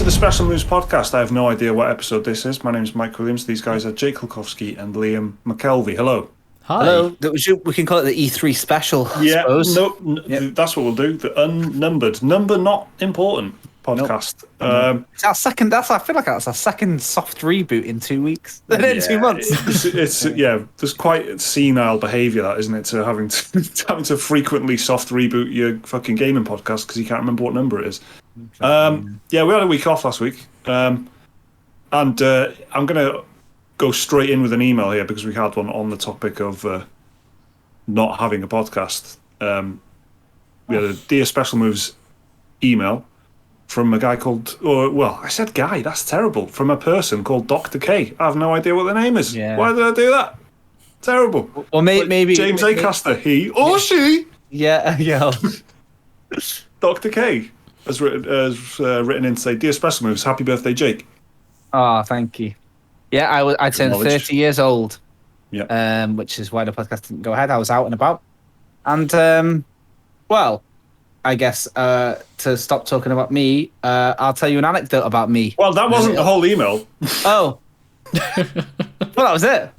the Special Moves podcast. I have no idea what episode this is. My name is Mike Williams. These guys are Jake Kulkowski and Liam McKelvey. Hello. Hi. Hello. We can call it the E3 special, I suppose. That's what we'll do. The unnumbered, number not important podcast. It's our second. I feel like that's our second soft reboot in 2 weeks. In 2 months. It's there's quite senile behaviour, that isn't it? To having to frequently soft reboot your fucking gaming podcast because you can't remember what number it is. We had a week off last week, and I'm gonna go straight in with an email here because we had one on the topic of not having a podcast. We had a Dear Special Moves email from a guy called, I said guy, that's terrible. From a person called Dr. K. I have no idea what the name is. Yeah. Why did I do that? Terrible. Well, maybe James Acaster, he or she. Yeah. Dr. K has written in to say, Dear Special Moves, happy birthday, Jake. Oh, thank you. Yeah, I turned 30 years old. Yeah. Which is why the podcast didn't go ahead. I was out and about. And, I guess to stop talking about me, I'll tell you an anecdote about me. Well, that wasn't the whole email. Oh. Well, that was it.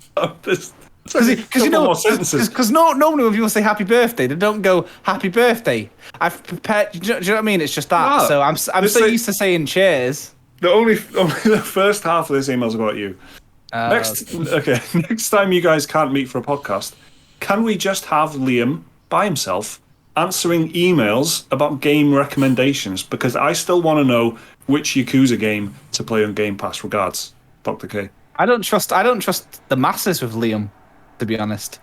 Because normally when people say happy birthday, they don't go happy birthday. I've prepared. Do you know what I mean? It's just that. So I'm so used to saying cheers. Only the first half of this email's about you. Next time you guys can't meet for a podcast, can we just have Liam by himself answering emails about game recommendations? Because I still want to know which Yakuza game to play on Game Pass. Regards, Dr. K. I don't trust the masses with Liam, to be honest.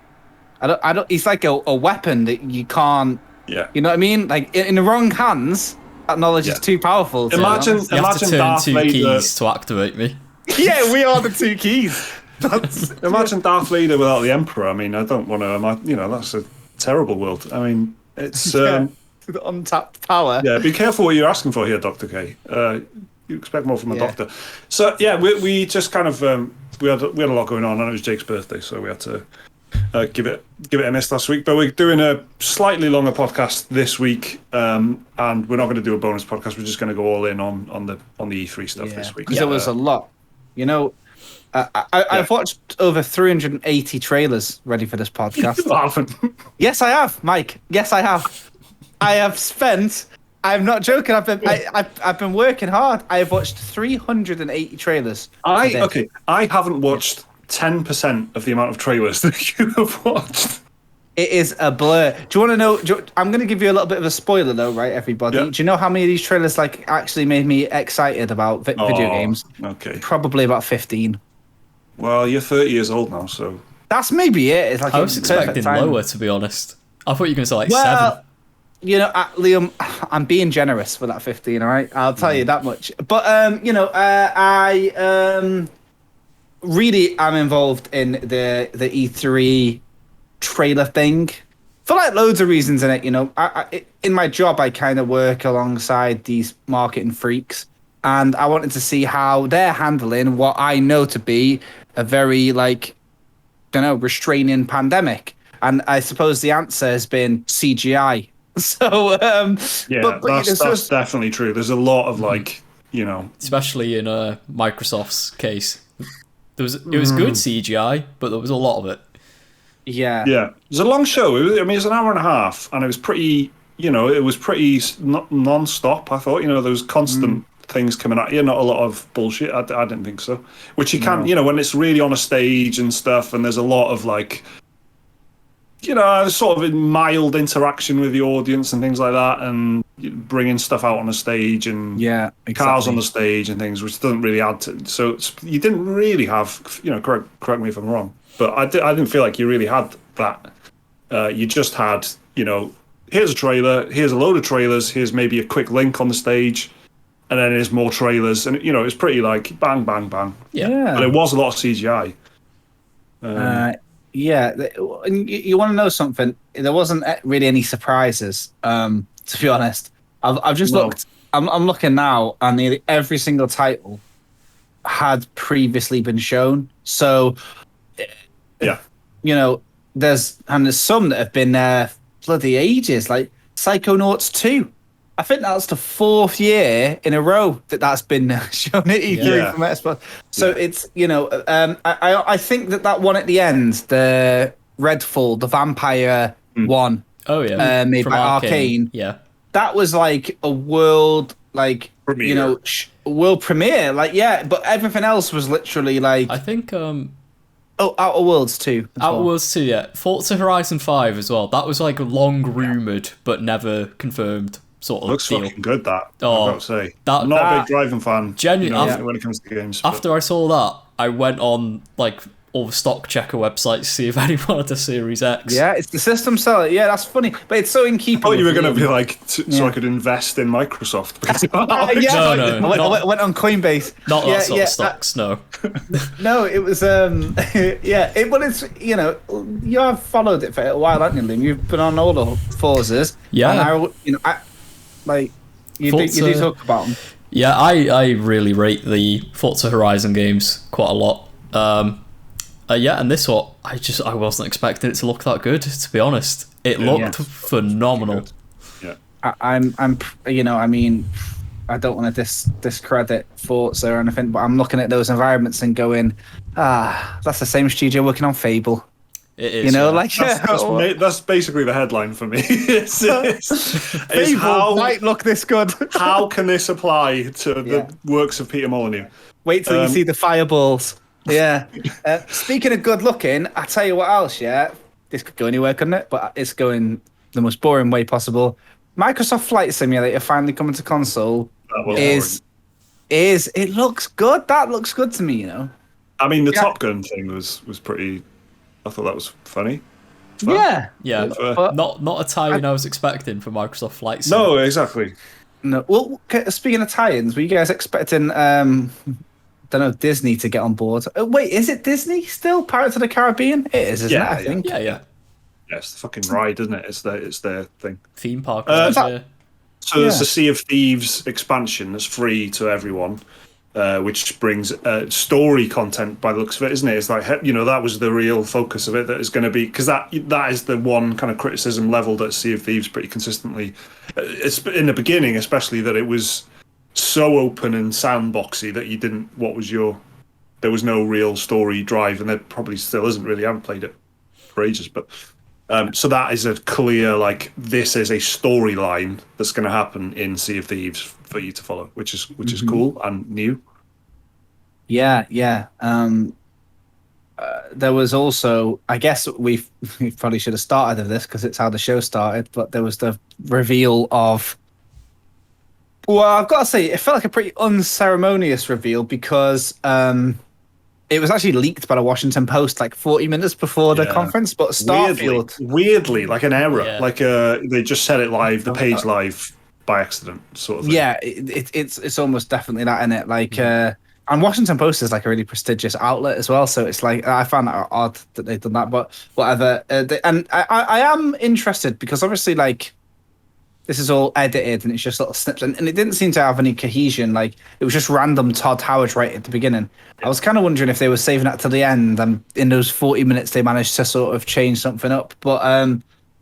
I don't. He's like a weapon that you can't. Yeah. You know what I mean? Like in the wrong hands, that knowledge is too powerful. Imagine have to turn Darth two Vader. keys to activate me. Yeah, we are the two keys. Imagine Darth Vader without the Emperor. I mean, I don't want to. That's a terrible world. I mean, it's the untapped power. Yeah, be careful what you're asking for here, Dr. K. You expect more from a doctor. So we just kind of we had a lot going on, and it was Jake's birthday, so we had to give it a miss last week. But we're doing a slightly longer podcast this week, and we're not going to do a bonus podcast. We're just going to go all in on the E3 stuff this week because there was a lot. I've watched over 380 trailers ready for this podcast. You haven't. Yes, I have, Mike. Yes, I have. I'm not joking. I've been working hard. I have watched 380 trailers. I haven't watched 10% of the amount of trailers that you have watched. It is a blur. Do you want to know? I'm going to give you a little bit of a spoiler, though, right, everybody? Yeah. Do you know how many of these trailers actually made me excited about video games? Okay. Probably about 15. Well, you're 30 years old now, so that's maybe it. It's like I was expecting lower, to be honest. I thought you were going to say 7. Liam, I'm being generous for that 15. All right, I'll tell you that much. But I really am involved in the E3 trailer thing for loads of reasons in it. In my job, I kind of work alongside these marketing freaks, and I wanted to see how they're handling what I know to be a very restraining pandemic. And I suppose the answer has been CGI. So that's definitely true. There's a lot of especially in Microsoft's case, it was good CGI, but there was a lot of it. Yeah. It was a long show. It's an hour and a half, and it was pretty. It was pretty non-stop. I thought. There was constant things coming at you, not a lot of bullshit. I didn't think so. Which you can't. When it's really on a stage and stuff, and there's a lot of sort of mild interaction with the audience and things like that, and bringing stuff out on the stage and cars on the stage and things, which doesn't really add to. So you didn't really have, correct me if I'm wrong, but I didn't feel like you really had that. You just had, here's a trailer, here's a load of trailers, here's maybe a quick link on the stage, and then there's more trailers, and it's pretty bang, bang, bang. Yeah. But it was a lot of CGI. And you want to know something? There wasn't really any surprises, to be honest. I've just looked. I'm looking now, and nearly every single title had previously been shown. So, there's some that have been there bloody ages, like Psychonauts 2. I think that's the 4th year in a row that's been shown at E3 Yeah. from Xbox. So it's, I think that one at the end, the Redfall, the vampire one, Oh yeah, made from by Arcane. Yeah, That was like a world, like, Premiere. world premiere. Like, yeah, but everything else was literally like, I think Outer Worlds too. Outer Worlds 2, yeah. Forza Horizon 5 as well. That was like long rumoured but never confirmed sort of Looks deal. fucking good, that. Oh, I've got to say. that- I'm not a that- big driving fan, Genuinely, when it comes to games. but- After I saw that, I went on like all the stock checker websites to see if anyone had a Series X. Yeah, it's the system seller. Yeah, that's funny, but it's so in keeping. I thought you were with going to the- be like, so I could invest in Microsoft. Because yeah, No, I went on Coinbase. Not yeah, that sort yeah, of stocks, no. No, it was yeah. Well, it's you have followed it for a while, haven't you, Liam? You've been on all the Forzas. Yeah. And I like you do Forza- talk about them. Yeah, I really rate the Forza Horizon games quite a lot. Yeah, and this one, I wasn't expecting it to look that good, to be honest. It looked phenomenal. Yeah. I'm I mean, I don't want to discredit Forza or anything, but I'm looking at those environments and going, that's the same studio working on Fable. It is. That's basically the headline for me. it's Fable how, might look this good. how can this apply to the works of Peter Molyneux? Wait till you see the fireballs. Yeah. Speaking of good looking, I tell you what else. Yeah, this could go anywhere, couldn't it? But it's going the most boring way possible. Microsoft Flight Simulator finally coming to console. That was Is it looks good? That looks good to me. I mean, the Top Gun thing was pretty. I thought that was funny. Yeah. Yeah, But- not a tie-in I was expecting for Microsoft Flight Sim. No, exactly. No. Well, speaking of tie-ins, were you guys expecting? Don't know, Disney to get on board? Wait, is it Disney still? Pirates of the Caribbean? It is, isn't it? I think. Yeah. Yeah, it's the fucking ride, isn't it? It's their thing. Theme park. So there's the Sea of Thieves expansion that's free to everyone, which brings story content by the looks of it, isn't it? It's like, that was the real focus of it. That is going to be, because that is the one kind of criticism leveled at Sea of Thieves pretty consistently. It's in the beginning, especially, that it was so open and sandboxy that you didn't. There was no real story drive, and there probably still isn't really. I haven't played it for ages, but. So that is a clear, like, this is a storyline that's going to happen in Sea of Thieves for you to follow, which is cool and new. Yeah. There was also, I guess we probably should have started with this because it's how the show started, but there was the reveal of. Well, I've got to say, it felt like a pretty unceremonious reveal because it was actually leaked by the Washington Post like 40 minutes before the conference, but Starfield. Weirdly, like an error. Yeah. Like they just said it live, the page live by accident, sort of thing. Yeah, it's almost definitely that in it. Like, and Washington Post is like a really prestigious outlet as well, so it's like I found that odd that they've done that, but whatever. And I am interested because obviously, like, this is all edited and it's just little snips, and it didn't seem to have any cohesion. Like, it was just random Todd Howard right at the beginning. I was kind of wondering if they were saving that to the end, and in those 40 minutes they managed to sort of change something up. But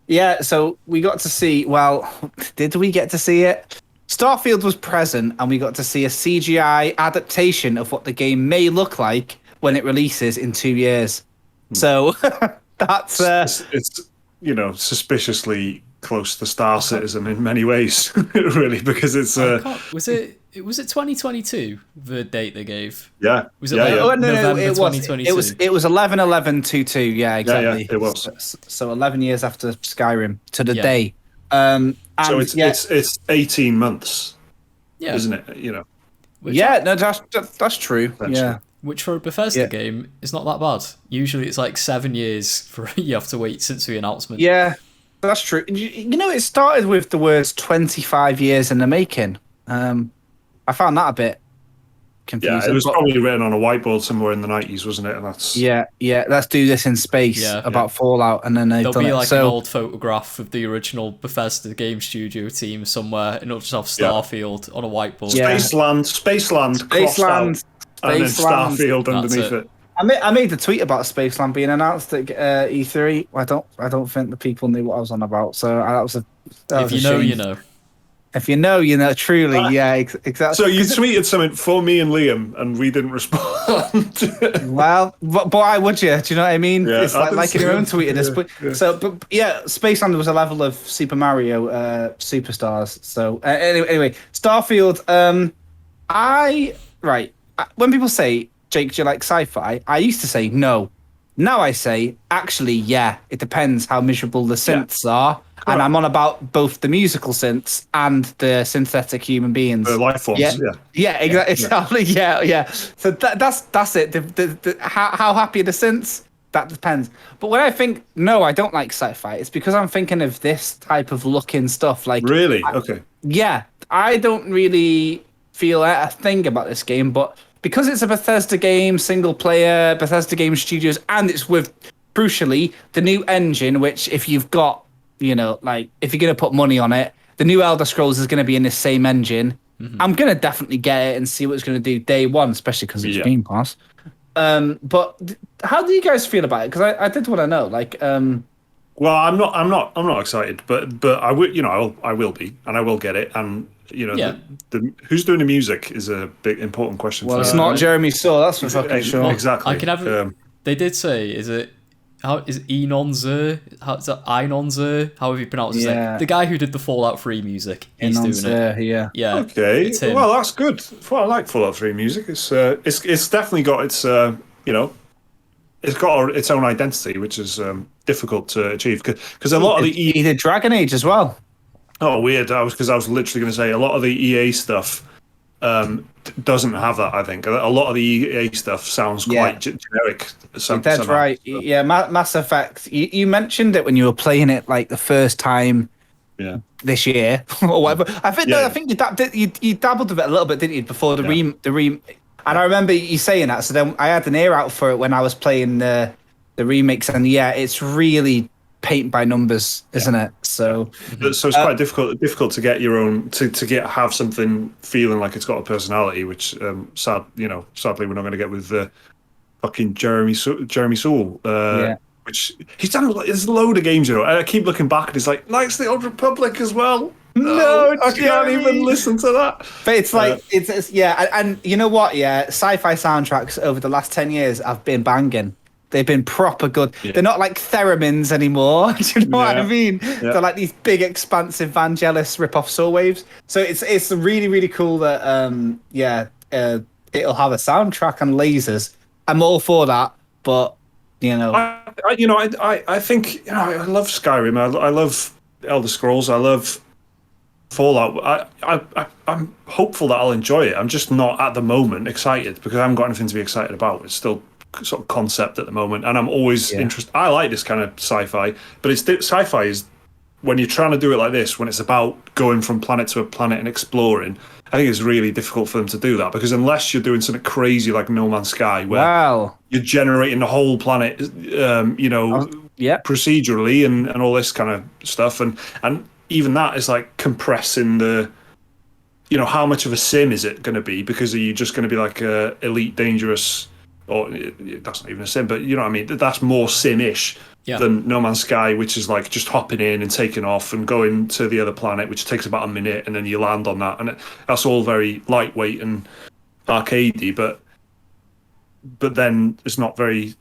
yeah, so we got to see. Well, did we get to see it? Starfield was present, and we got to see a CGI adaptation of what the game may look like when it releases in 2 years. So that's it's suspiciously close to Star Citizen in many ways, really, because it's was it 2022 the date they gave? Yeah. Was it Yeah. like no, November it was 2022? it was 11/11/22. Yeah, exactly. Yeah, it was. So 11 years after Skyrim to the Yeah. day. And So it's 18 months, Yeah, isn't it? Which, no, that's true. Yeah. which for a Bethesda game is not that bad. Usually it's like 7 years for you have to wait since the announcement. Yeah, that's true. It started with the words 25 years in the making. I found that a bit confusing. Yeah, it was probably written on a whiteboard somewhere in the 90s, wasn't it? And that's Yeah, let's do this in space about Fallout, and then they've There'll done be it. like So an old photograph of the original Bethesda game studio team somewhere, and it'll just have Starfield on a whiteboard. Yeah. Spaceland crossed out, and then Spaceland. Starfield That's underneath it. it. I made the tweet about Spaceland being announced at E3. I don't think the people knew what I was on about. So that was a If you know, shame. you know. If you know, you know. Truly, yeah, exactly. So you tweeted something for me and Liam, and we didn't respond. Well, but why would you? Do you know what I mean? Yeah, It's like in your own tweet. So, but yeah, Spaceland was a level of Super Mario Superstars. So anyway, Starfield. When people say, Jake, do you like sci-fi? I used to say no. Now I say, actually, yeah. It depends how miserable the synths are. And I'm on about both the musical synths and the synthetic human beings. The life forms, yeah, exactly. Yeah. So that's it. How happy are the synths? That depends. But when I think no, I don't like sci-fi, it's because I'm thinking of this type of looking stuff. Like really, okay. Yeah, I don't really feel a thing about this game, but because it's a Bethesda game, single player, Bethesda Game Studios, and it's with crucially the new engine, which if you've got, you know, like if you're going to put money on it, the new Elder Scrolls is going to be in the same engine. I'm going to definitely get it and see what it's going to do day one, especially because it's Game Pass. But how do you guys feel about it? Because I did want to know, like, well, I'm not excited, but I will, you know, I will be, and I will get it, and you know, who's doing the music is a big important question. Well, it's not Jeremy Saw, that's for fucking sure. Exactly. I can have. They did say, is it? How is Enonzer? How is that Einonzer? However you pronounce his name. The guy who did the Fallout 3 music. He's doing it. Yeah. Okay. Well, that's good. Well, I like Fallout 3 music. It's definitely got its you know, it's got its own identity, which is difficult to achieve because a lot of the he did Dragon Age as well. Oh, weird! I was literally going to say a lot of the EA stuff doesn't have that. I think a lot of the EA stuff sounds quite generic. That's right. Yeah, Mass Effect. You mentioned it when you were playing it like the first time. Yeah. This year or whatever. I think you dabbled a little bit, didn't you, before the rem. And I remember you saying that. So then I had an ear out for it when I was playing the remix, and it's really paint by numbers, isn't it? So it's quite difficult to get your own have something feeling like it's got a personality, which sadly we're not going to get with fucking Jeremy Soule. Which he's done. There's a load of games, you know. I keep looking back, and it's like Knights of the Old Republic as well. No, I can't even listen to that. But it's like it's and you know what? Yeah, sci-fi soundtracks over the last 10 years have been banging. They've been proper good. Yeah. They're not like theremins animour. Do you know what I mean? Yeah. They're like these big, expansive Vangelis rip-off saw waves. So it's really, really cool that it'll have a soundtrack and lasers. I'm all for that, but you know, I think I love Skyrim. I love Elder Scrolls. I love Fallout. I'm hopeful that I'll enjoy it. I'm just not at the moment excited because I haven't got anything to be excited about. It's still sort of concept at the moment, and I'm always interested. I like this kind of sci-fi, but sci-fi is when you're trying to do it like this, when it's about going from planet to a planet and exploring. I think it's really difficult for them to do that because unless you're doing something crazy like No Man's Sky, where you're generating the whole planet, procedurally and all this kind of stuff, and even that is like compressing the. You know, how much of a sim is it going to be? Because are you just going to be like a elite dangerous? Or that's not even a sim, but you know what I mean? That's more sim-ish than No Man's Sky, which is like just hopping in and taking off and going to the other planet, which takes about a minute, and then you land on that. And that's all very lightweight and arcadey, but then it's not very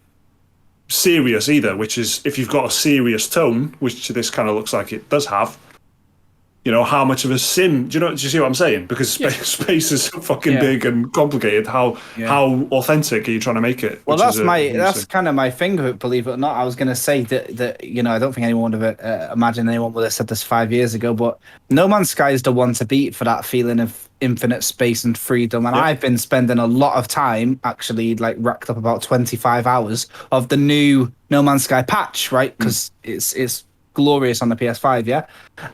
serious either, which is, if you've got a serious tone, which this kind of looks like it does have, you know, how much of a sim? Do you see what I'm saying? Because space is so fucking big and complicated. How authentic are you trying to make it? Well, that's kind of my thing with it. Believe it or not, I was going to say that you know, I don't think anyone would have imagined anyone would have said this 5 years ago. But No Man's Sky is the one to beat for that feeling of infinite space and freedom. And I've been spending a lot of time, actually, like racked up about 25 hours of the new No Man's Sky patch, right? Because it's glorious on the PS5,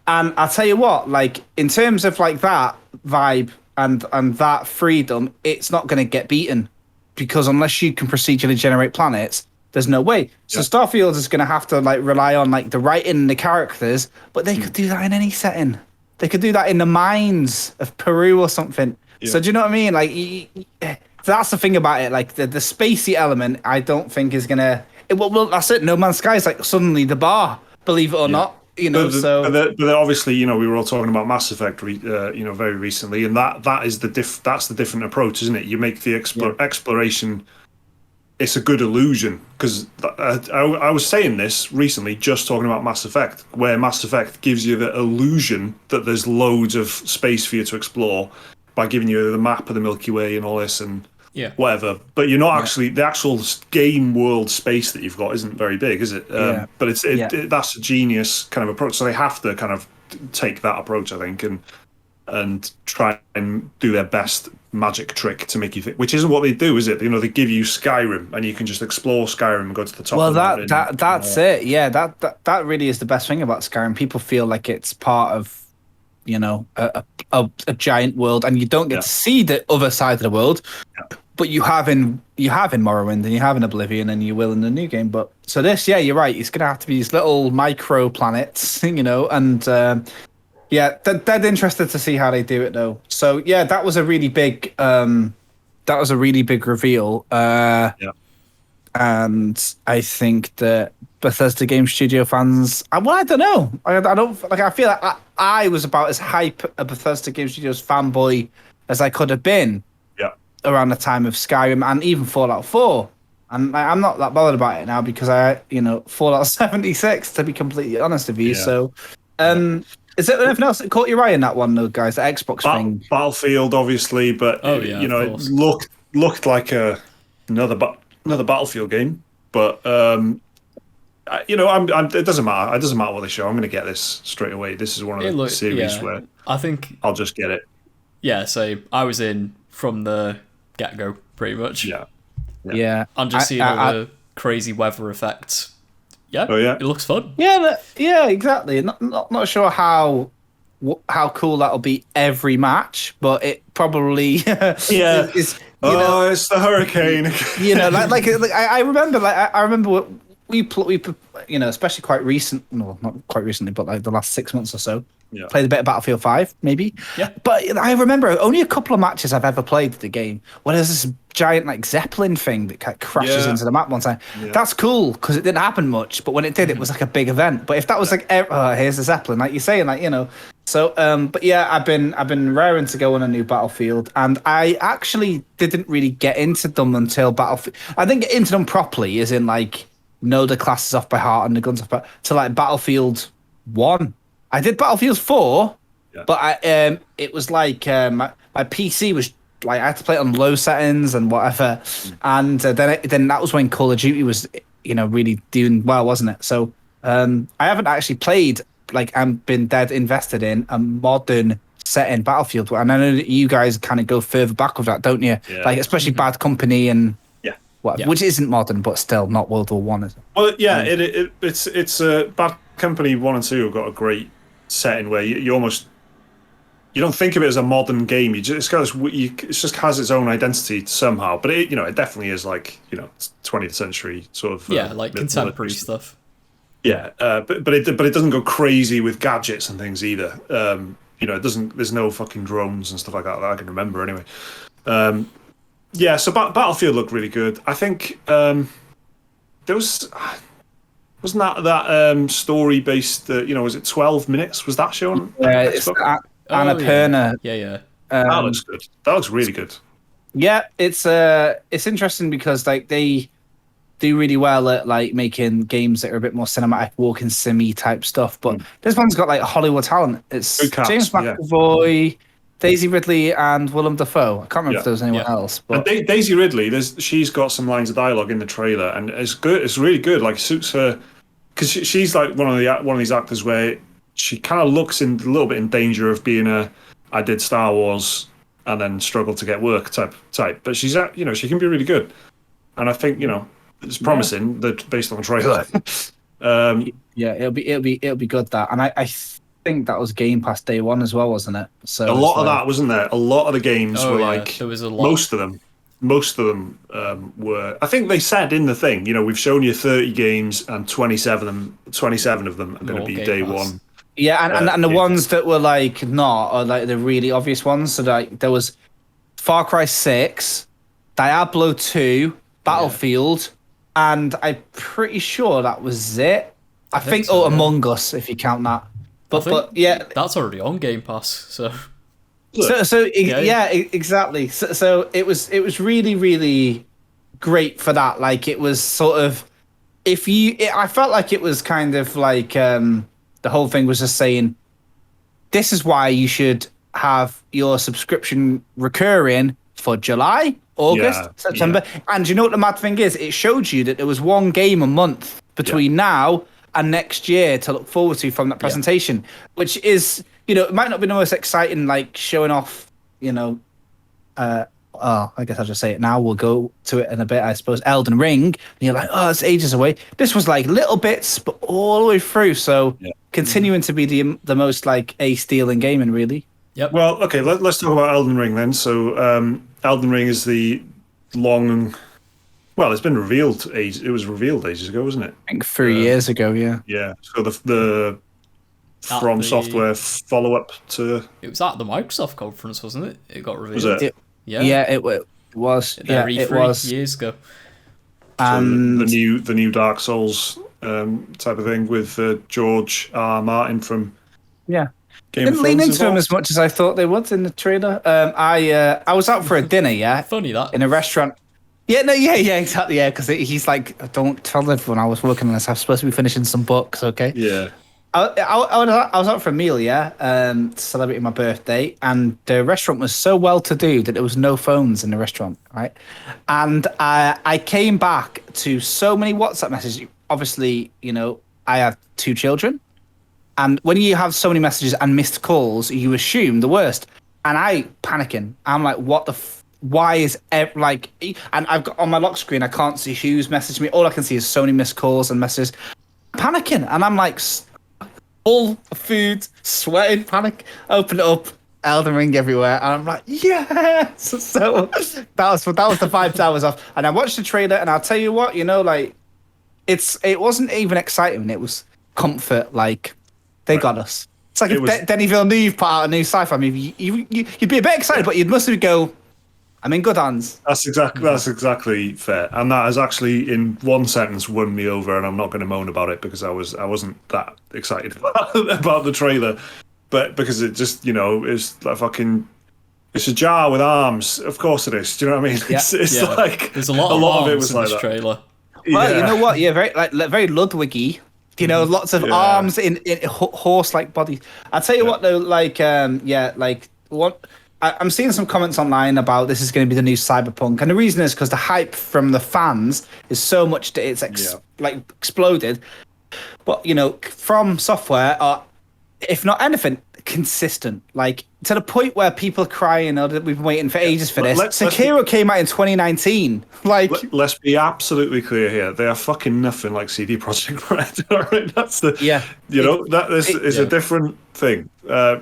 and I'll tell you what, like in terms of like that vibe and that freedom, it's not going to get beaten because unless you can procedurally generate planets, there's no way. So Starfield is going to have to like rely on like the writing and the characters, but they could do that in any setting. They could do that in the mines of Peru or something. So do you know what I mean? Like that's the thing about it. Like the spacey element, I don't think is gonna. Well, that's it. No Man's Sky is like suddenly the bar. Believe it or not, you know. But obviously, you know, we were all talking about Mass Effect, very recently, and that is that's the different approach, isn't it? You make the exploration. It's a good illusion because I was saying this recently, just talking about Mass Effect, where Mass Effect gives you the illusion that there's loads of space for you to explore by giving you the map of the Milky Way and all this and whatever. But you're not actually the actual game world space that you've got isn't very big, is it? But that's a genius kind of approach. So they have to kind of take that approach, I think, and try and do their best magic trick to make you think, which isn't what they do, is it? You know, they give you Skyrim and you can just explore Skyrim and go to the top of the mountain. That's it. Yeah, that really is the best thing about Skyrim. People feel like it's part of, you know, a giant world, and you don't get to see the other side of the world. But you have in Morrowind and you have in Oblivion and you will in the new game. But so this, you're right. It's gonna have to be these little micro planets, you know, and dead interested to see how they do it though. So that was a really big reveal. And I think that Bethesda Game Studio fans, I don't know. I don't like. I feel like I was about as hype a Bethesda Game Studios fanboy as I could have been. Around the time of Skyrim and even Fallout 4, and I'm not that bothered about it now because Fallout 76, to be completely honest with you. So, is there anything else that caught your eye in that one, though, guys? The Xbox thing, Battlefield, obviously, but it looked like another Battlefield game. But it doesn't matter. It doesn't matter what they show. I'm going to get this straight away. This is one of the series where I think I'll just get it. Yeah, so I was in from the get-go, pretty much. Yeah. I'm just seeing all the crazy weather effects. It looks fun. Yeah, exactly. Not sure how cool that'll be every match, but it probably is. It's the hurricane. You know, like I remember what we especially quite recent. No, not quite recently, but like the last 6 months or so. Played a bit of Battlefield 5, maybe. But I remember only a couple of matches I've ever played the game where there's this giant like Zeppelin thing that crashes into the map one time. That's cool because it didn't happen much, but when it did, it was like a big event. But if that was like, here's the Zeppelin, like you're saying, like, you know. So, but I've been raring to go on a new Battlefield, and I actually didn't really get into them until Battlefield. I didn't get into them properly, as in like know the classes off by heart and the guns off by to like Battlefield 1. I did Battlefield 4, but it was like my PC was like I had to play it on low settings and whatever, and then that was when Call of Duty was really doing well, wasn't it? So I haven't actually played I've been dead invested in a modern setting Battlefield, and I know that you guys kind of go further back with that, don't you? Like especially Bad Company and which isn't modern, but still not World War One, is it? Well, it's Bad Company 1 and 2 have got a great setting where you almost don't think of it as a modern game. It just has its own identity somehow, but it definitely is 20th century sort of contemporary stuff. But it doesn't go crazy with gadgets and things either. It doesn't. There's no fucking drones and stuff like that I can remember anyway. So Battlefield looked really good. I think there wasn't that story based. Was it 12 minutes? Was that show on? It's Annapurna. Yeah. That looks good. That looks really good. Yeah, it's interesting because they do really well at making games that are a bit more cinematic, walking simmy type stuff. But this one's got Hollywood talent. It's James McAvoy, Daisy Ridley, and Willem Dafoe. I can't remember if there was anyone else. But and Daisy Ridley, she's got some lines of dialogue in the trailer, and it's good. It's really good. It suits her because she's one of these actors where she kind of looks a little bit in danger of being I did Star Wars and then struggled to get work type. But she's she can be really good, and I think it's promising that based on the trailer. It'll be good that, and I think that was Game Pass day one as well, wasn't it? So a lot of that, wasn't there? A lot of the games were there was a lot. Most of them were. I think they said in the thing, we've shown you 30 games and 27 of them are going to be day one. Yeah, and the ones that were not are the really obvious ones. So there was Far Cry 6, Diablo 2, Battlefield, and I'm pretty sure that was it. I think so, Among Us, if you count that. But yeah, that's already on Game Pass. So exactly. So it was really, really great for that. Like it was sort of, I felt like it was kind of like the whole thing was just saying, this is why you should have your subscription recurring for July, August, September. Yeah. And you know what the mad thing is? It showed you that there was one game a month between now and next year to look forward to from that presentation, which is, it might not be the most exciting, like showing off, I guess I'll just say it now. We'll go to it in a bit, I suppose. Elden Ring, and you're like, oh, it's ages away. This was like little bits, but all the way through. So continuing to be the most like ace-deal in gaming, really. Yep. Well, okay, let's talk about Elden Ring then. So Elden Ring is the long... Well, it's been revealed. It was revealed ages ago, wasn't it? I think 3 years ago, yeah. Yeah. So the From Software follow-up to... It was at the Microsoft conference, wasn't it? It got revealed. Was it? Yeah, it was. Yeah, it was years ago. And so the new Dark Souls type of thing with George R. Martin from Game of didn't Thrones lean into involved. him as much as I thought they would in the trailer. I was out for a dinner, Funny that. in a restaurant. Yeah, exactly, yeah, because he's like, don't tell everyone I was working on this. I'm supposed to be finishing some books, okay? Yeah. I was out for a meal, celebrating my birthday, and the restaurant was so well-to-do that there was no phones in the restaurant, right? And I came back to so many WhatsApp messages. Obviously, I have 2 children, and when you have so many messages and missed calls, you assume the worst. And I panicking. I'm like, what the why is and I've got on my lock screen, I can't see who's messaged me. All I can see is so many missed calls and messages. Panicking, and I'm like, full of food, sweating, panic. Open it up, Elden Ring everywhere, and I'm like, yes. So that was the vibes I was off. And I watched the trailer, and I'll tell you what, it wasn't even exciting. It was comfort. Like they got us. It's like if Denis Villeneuve put out a new sci-fi movie, you'd be a bit excited, but you'd mostly go, I'm in good hands. That's exactly fair, and that has actually, in one sentence, won me over. And I'm not going to moan about it because I wasn't that excited about the trailer, but because it just is like fucking. It's a jar with arms. Of course it is. Do you know what I mean? Yeah. It's like there's a lot of it was in like this trailer. Well, you know what? Yeah, very Ludwiggy. Lots of arms in horse-like bodies. I'll tell you what though, I'm seeing some comments online about this is going to be the new Cyberpunk, and the reason is because the hype from the fans is so much that it's exploded. But From Software are, if not anything, consistent. Like to the point where people are crying, that we've been waiting for ages for this. Sekiro came out in 2019. Let's be absolutely clear here. They are fucking nothing like CD Projekt Red. All right, that's the that is a different thing.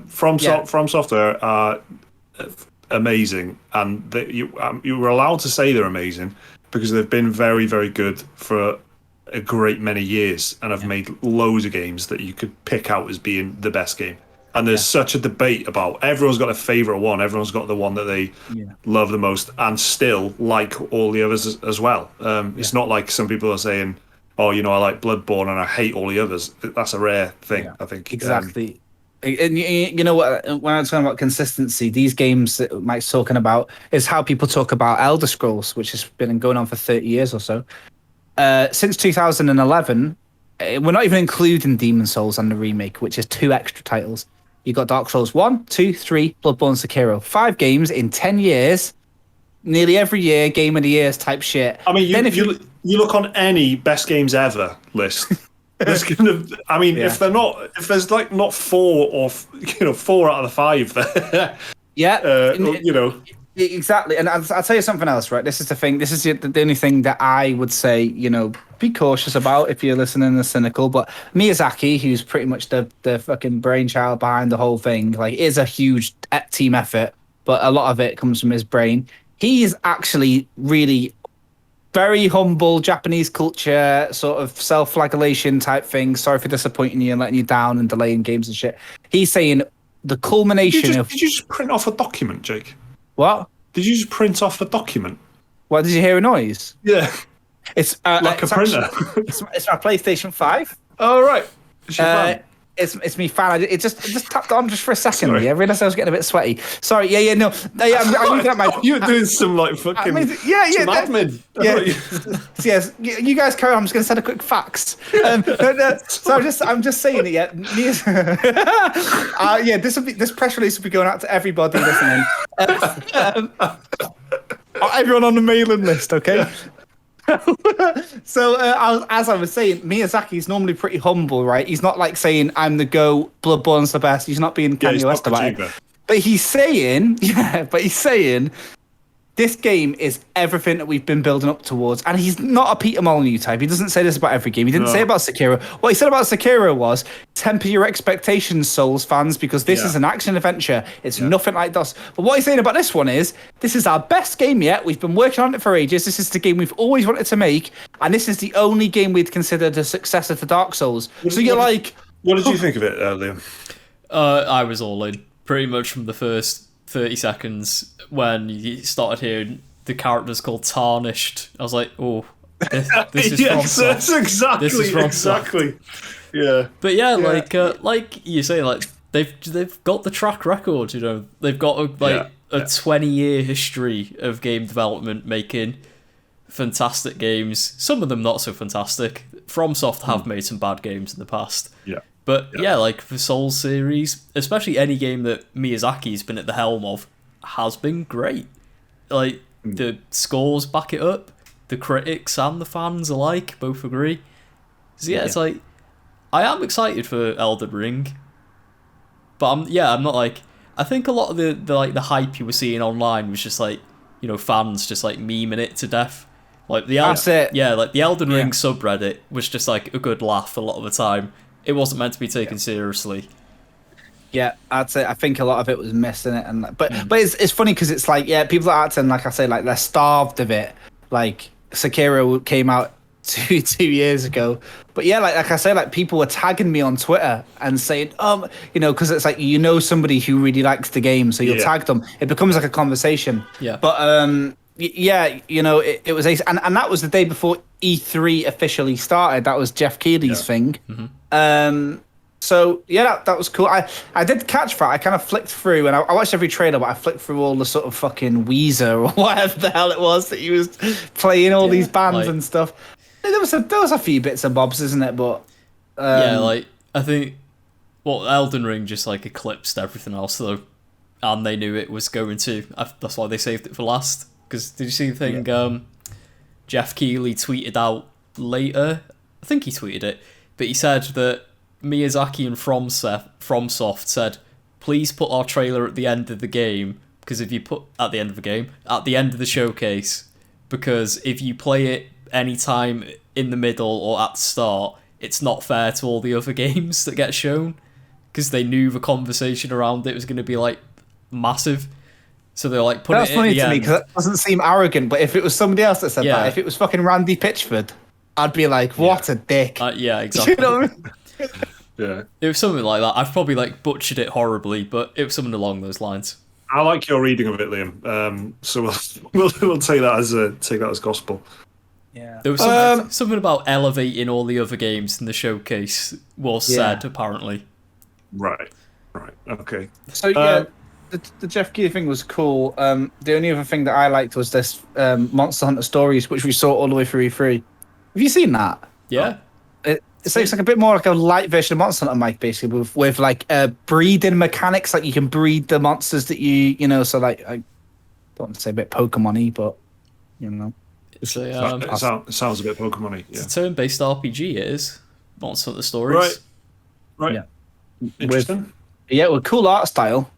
From Software are amazing, and you were allowed to say they're amazing because they've been very, very good for a great many years and have made loads of games that you could pick out as being the best game. And there's such a debate about, everyone's got a favorite one, everyone's got the one that they love the most, and still like all the others as well. It's not like some people are saying, oh, I like Bloodborne and I hate all the others. That's a rare thing, I think. Exactly. And you know what? When I was talking about consistency, these games that Mike's talking about is how people talk about Elder Scrolls, which has been going on for 30 years or so. Since 2011, we're not even including Demon Souls and the remake, which is 2 extra titles. You got Dark Souls 1, 2, 3, Bloodborne, Sekiro. 5 games in 10 years, nearly every year, Game of the Year type shit. I mean, you look on any best games ever list. There's if there's like not 4 or 4 out of the 5 there. Exactly. And I'll tell you something else, right? This is the thing. This is the only thing that I would say, be cautious about if you're listening and cynical. But Miyazaki, who's pretty much the fucking brainchild behind the whole thing, is a huge team effort, but a lot of it comes from his brain. He is actually really very humble, Japanese culture, sort of self-flagellation type thing. Sorry for disappointing you and letting you down and delaying games and shit. He's saying the culmination Did you just print off a document, Jake? What? Did you just print off a document? What, did you hear a noise? Yeah. It's like a printer. It's my PlayStation 5. All right. It's your fan. It's me, fan. It just tapped on just for a second. Sorry. Yeah, I realised I was getting a bit sweaty. Sorry. Yeah. No. I'm looking at my. You were doing some like fucking. Some admin. Yeah. Yes. You guys carry on. I'm just going to send a quick fax. No, so I'm just saying it. Yeah. Yeah. This press release will be going out to everybody listening. Everyone on the mailing list. Okay. So as I was saying, Miyazaki's normally pretty humble, right? He's not like saying I'm the GOAT, Bloodborne's the best. He's not being Kanye West about it. But he's saying, this game is everything that we've been building up towards. And he's not a Peter Molyneux type. He doesn't say this about every game. He didn't say about Sekiro. What he said about Sekiro was, temper your expectations, Souls fans, because this is an action adventure. It's nothing like this. But what he's saying about this one is, this is our best game yet. We've been working on it for ages. This is the game we've always wanted to make. And this is the only game we'd consider the successor to Dark Souls. So you're like... What did you think of it, Liam? I was all in. Pretty much from the first 30 seconds when you started hearing the characters called Tarnished. I was like, oh, this is that's exactly. Yeah. But yeah, like you say, like they've got the track record, you know. They've got a 20-year history of game development, making fantastic games. Some of them not so fantastic. FromSoft have made some bad games in the past. Yeah. But like the Souls series, especially any game that Miyazaki's been at the helm of, has been great. Like, the scores back it up. The critics and the fans alike both agree. So it's like, I am excited for Elden Ring. But I'm not like, I think a lot of the hype you were seeing online was just like, you know, fans just like memeing it to death. Like That's it. Yeah, like the Elden Ring subreddit was just like a good laugh a lot of the time. It wasn't meant to be taken seriously. Yeah, I'd say I think a lot of it was missing it, but it's funny because it's like people are acting like I say like they're starved of it. Like Sekiro came out two years ago, but like I say, like people were tagging me on Twitter and saying you know, because it's like somebody who really likes the game, so you'll tag them. It becomes like a conversation. Yeah, but it was ace, and that was the day before E3 officially started. That was Jeff Keighley's thing. Mm-hmm. So that was cool. I did catch that. I kind of flicked through, and I watched every trailer, but I flicked through all the sort of fucking Weezer or whatever the hell it was that he was playing all these bands and stuff. There was a few bits and bobs, isn't it? But like I think Elden Ring just like eclipsed everything else though, and they knew it was going to. That's why they saved it for last. Because did you see the thing? Jeff Keighley tweeted out later. I think he tweeted it, but he said that Miyazaki and FromSoft said, please put our trailer at the end of the game, because if you put at the end of the showcase, because if you play it anytime in the middle or at the start, it's not fair to all the other games that get shown, because they knew the conversation around it was going to be like massive. So they're like, put it at the end. That's funny to me, because it doesn't seem arrogant, but if it was somebody else that said that, if it was fucking Randy Pitchford, I'd be like, what a dick. Yeah, exactly. You know what I mean? Yeah, it was something like that. I've probably like butchered it horribly, but it was something along those lines. I like your reading of it, Liam. So we'll take that as gospel. Yeah, there was something about elevating all the other games in the showcase was said apparently. Right. Okay. So the Jeff Keighley thing was cool. The only other thing that I liked was this Monster Hunter Stories, which we saw all the way through E3. Have you seen that? Yeah. It's like a bit more like a light version of Monster Hunter, Mike, basically, with like breeding mechanics. Like you can breed the monsters that you know. So like, I don't want to say a bit Pokemon-y, but you know, it sounds a bit Pokemon-y. Yeah. It's a turn-based RPG. It is Monster Hunter Stories. Right. Yeah. Interesting. With cool art style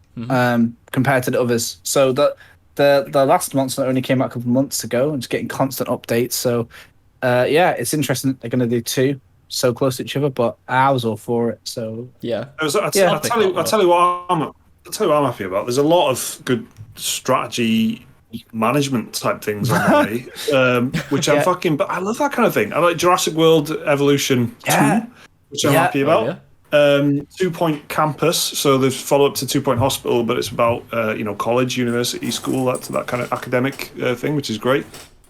compared to the others. So the last Monster Hunter only came out a couple of months ago, and it's getting constant updates. So it's interesting that they're going to do two so close to each other, but I was all for it. So I'll tell you what I'm happy about. There's a lot of good strategy management type things on the way, which I'm fucking. But I love that kind of thing. I like Jurassic World Evolution 2, which I'm happy about. 2 Point Campus, so there's follow up to 2 Point Hospital, but it's about college, university, school, that kind of academic thing, which is great.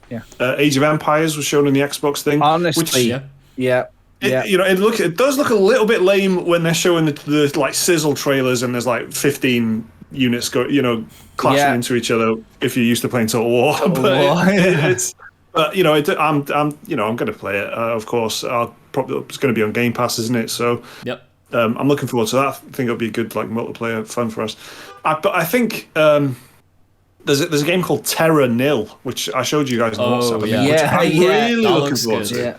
Yeah. Age of Empires was shown in the Xbox thing. Honestly, It does look a little bit lame when they're showing the like sizzle trailers and there's like 15 units clashing into each other if you're used to playing Total War. I'm going to play it. Of course, it's going to be on Game Pass, isn't it? So yep. I'm looking forward to that. I think it'll be a good like multiplayer fun for us. But I think there's a game called Terra Nil, which I showed you guys on WhatsApp. Which I'm really looking forward to.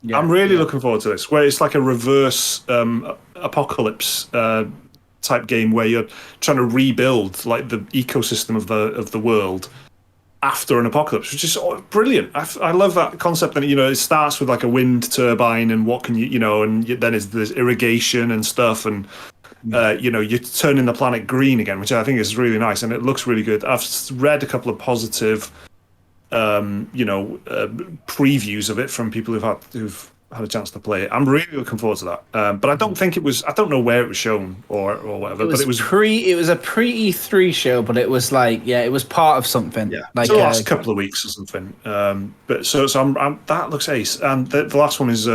Yeah, I'm really looking forward to this, where it's like a reverse apocalypse type game where you're trying to rebuild like the ecosystem of the world after an apocalypse, which is brilliant. I love that concept. And it starts with like a wind turbine, and what can and then there's irrigation and stuff, and you're turning the planet green again, which I think is really nice, and it looks really good. I've read a couple of positive previews of it from people who've had a chance to play it. I'm really looking forward to that. But I don't think it was. I don't know where it was shown or whatever. It was a pre E3 show, but it was like it was part of something. Yeah, like the last couple of weeks or something. But so I'm that looks ace. And the last one is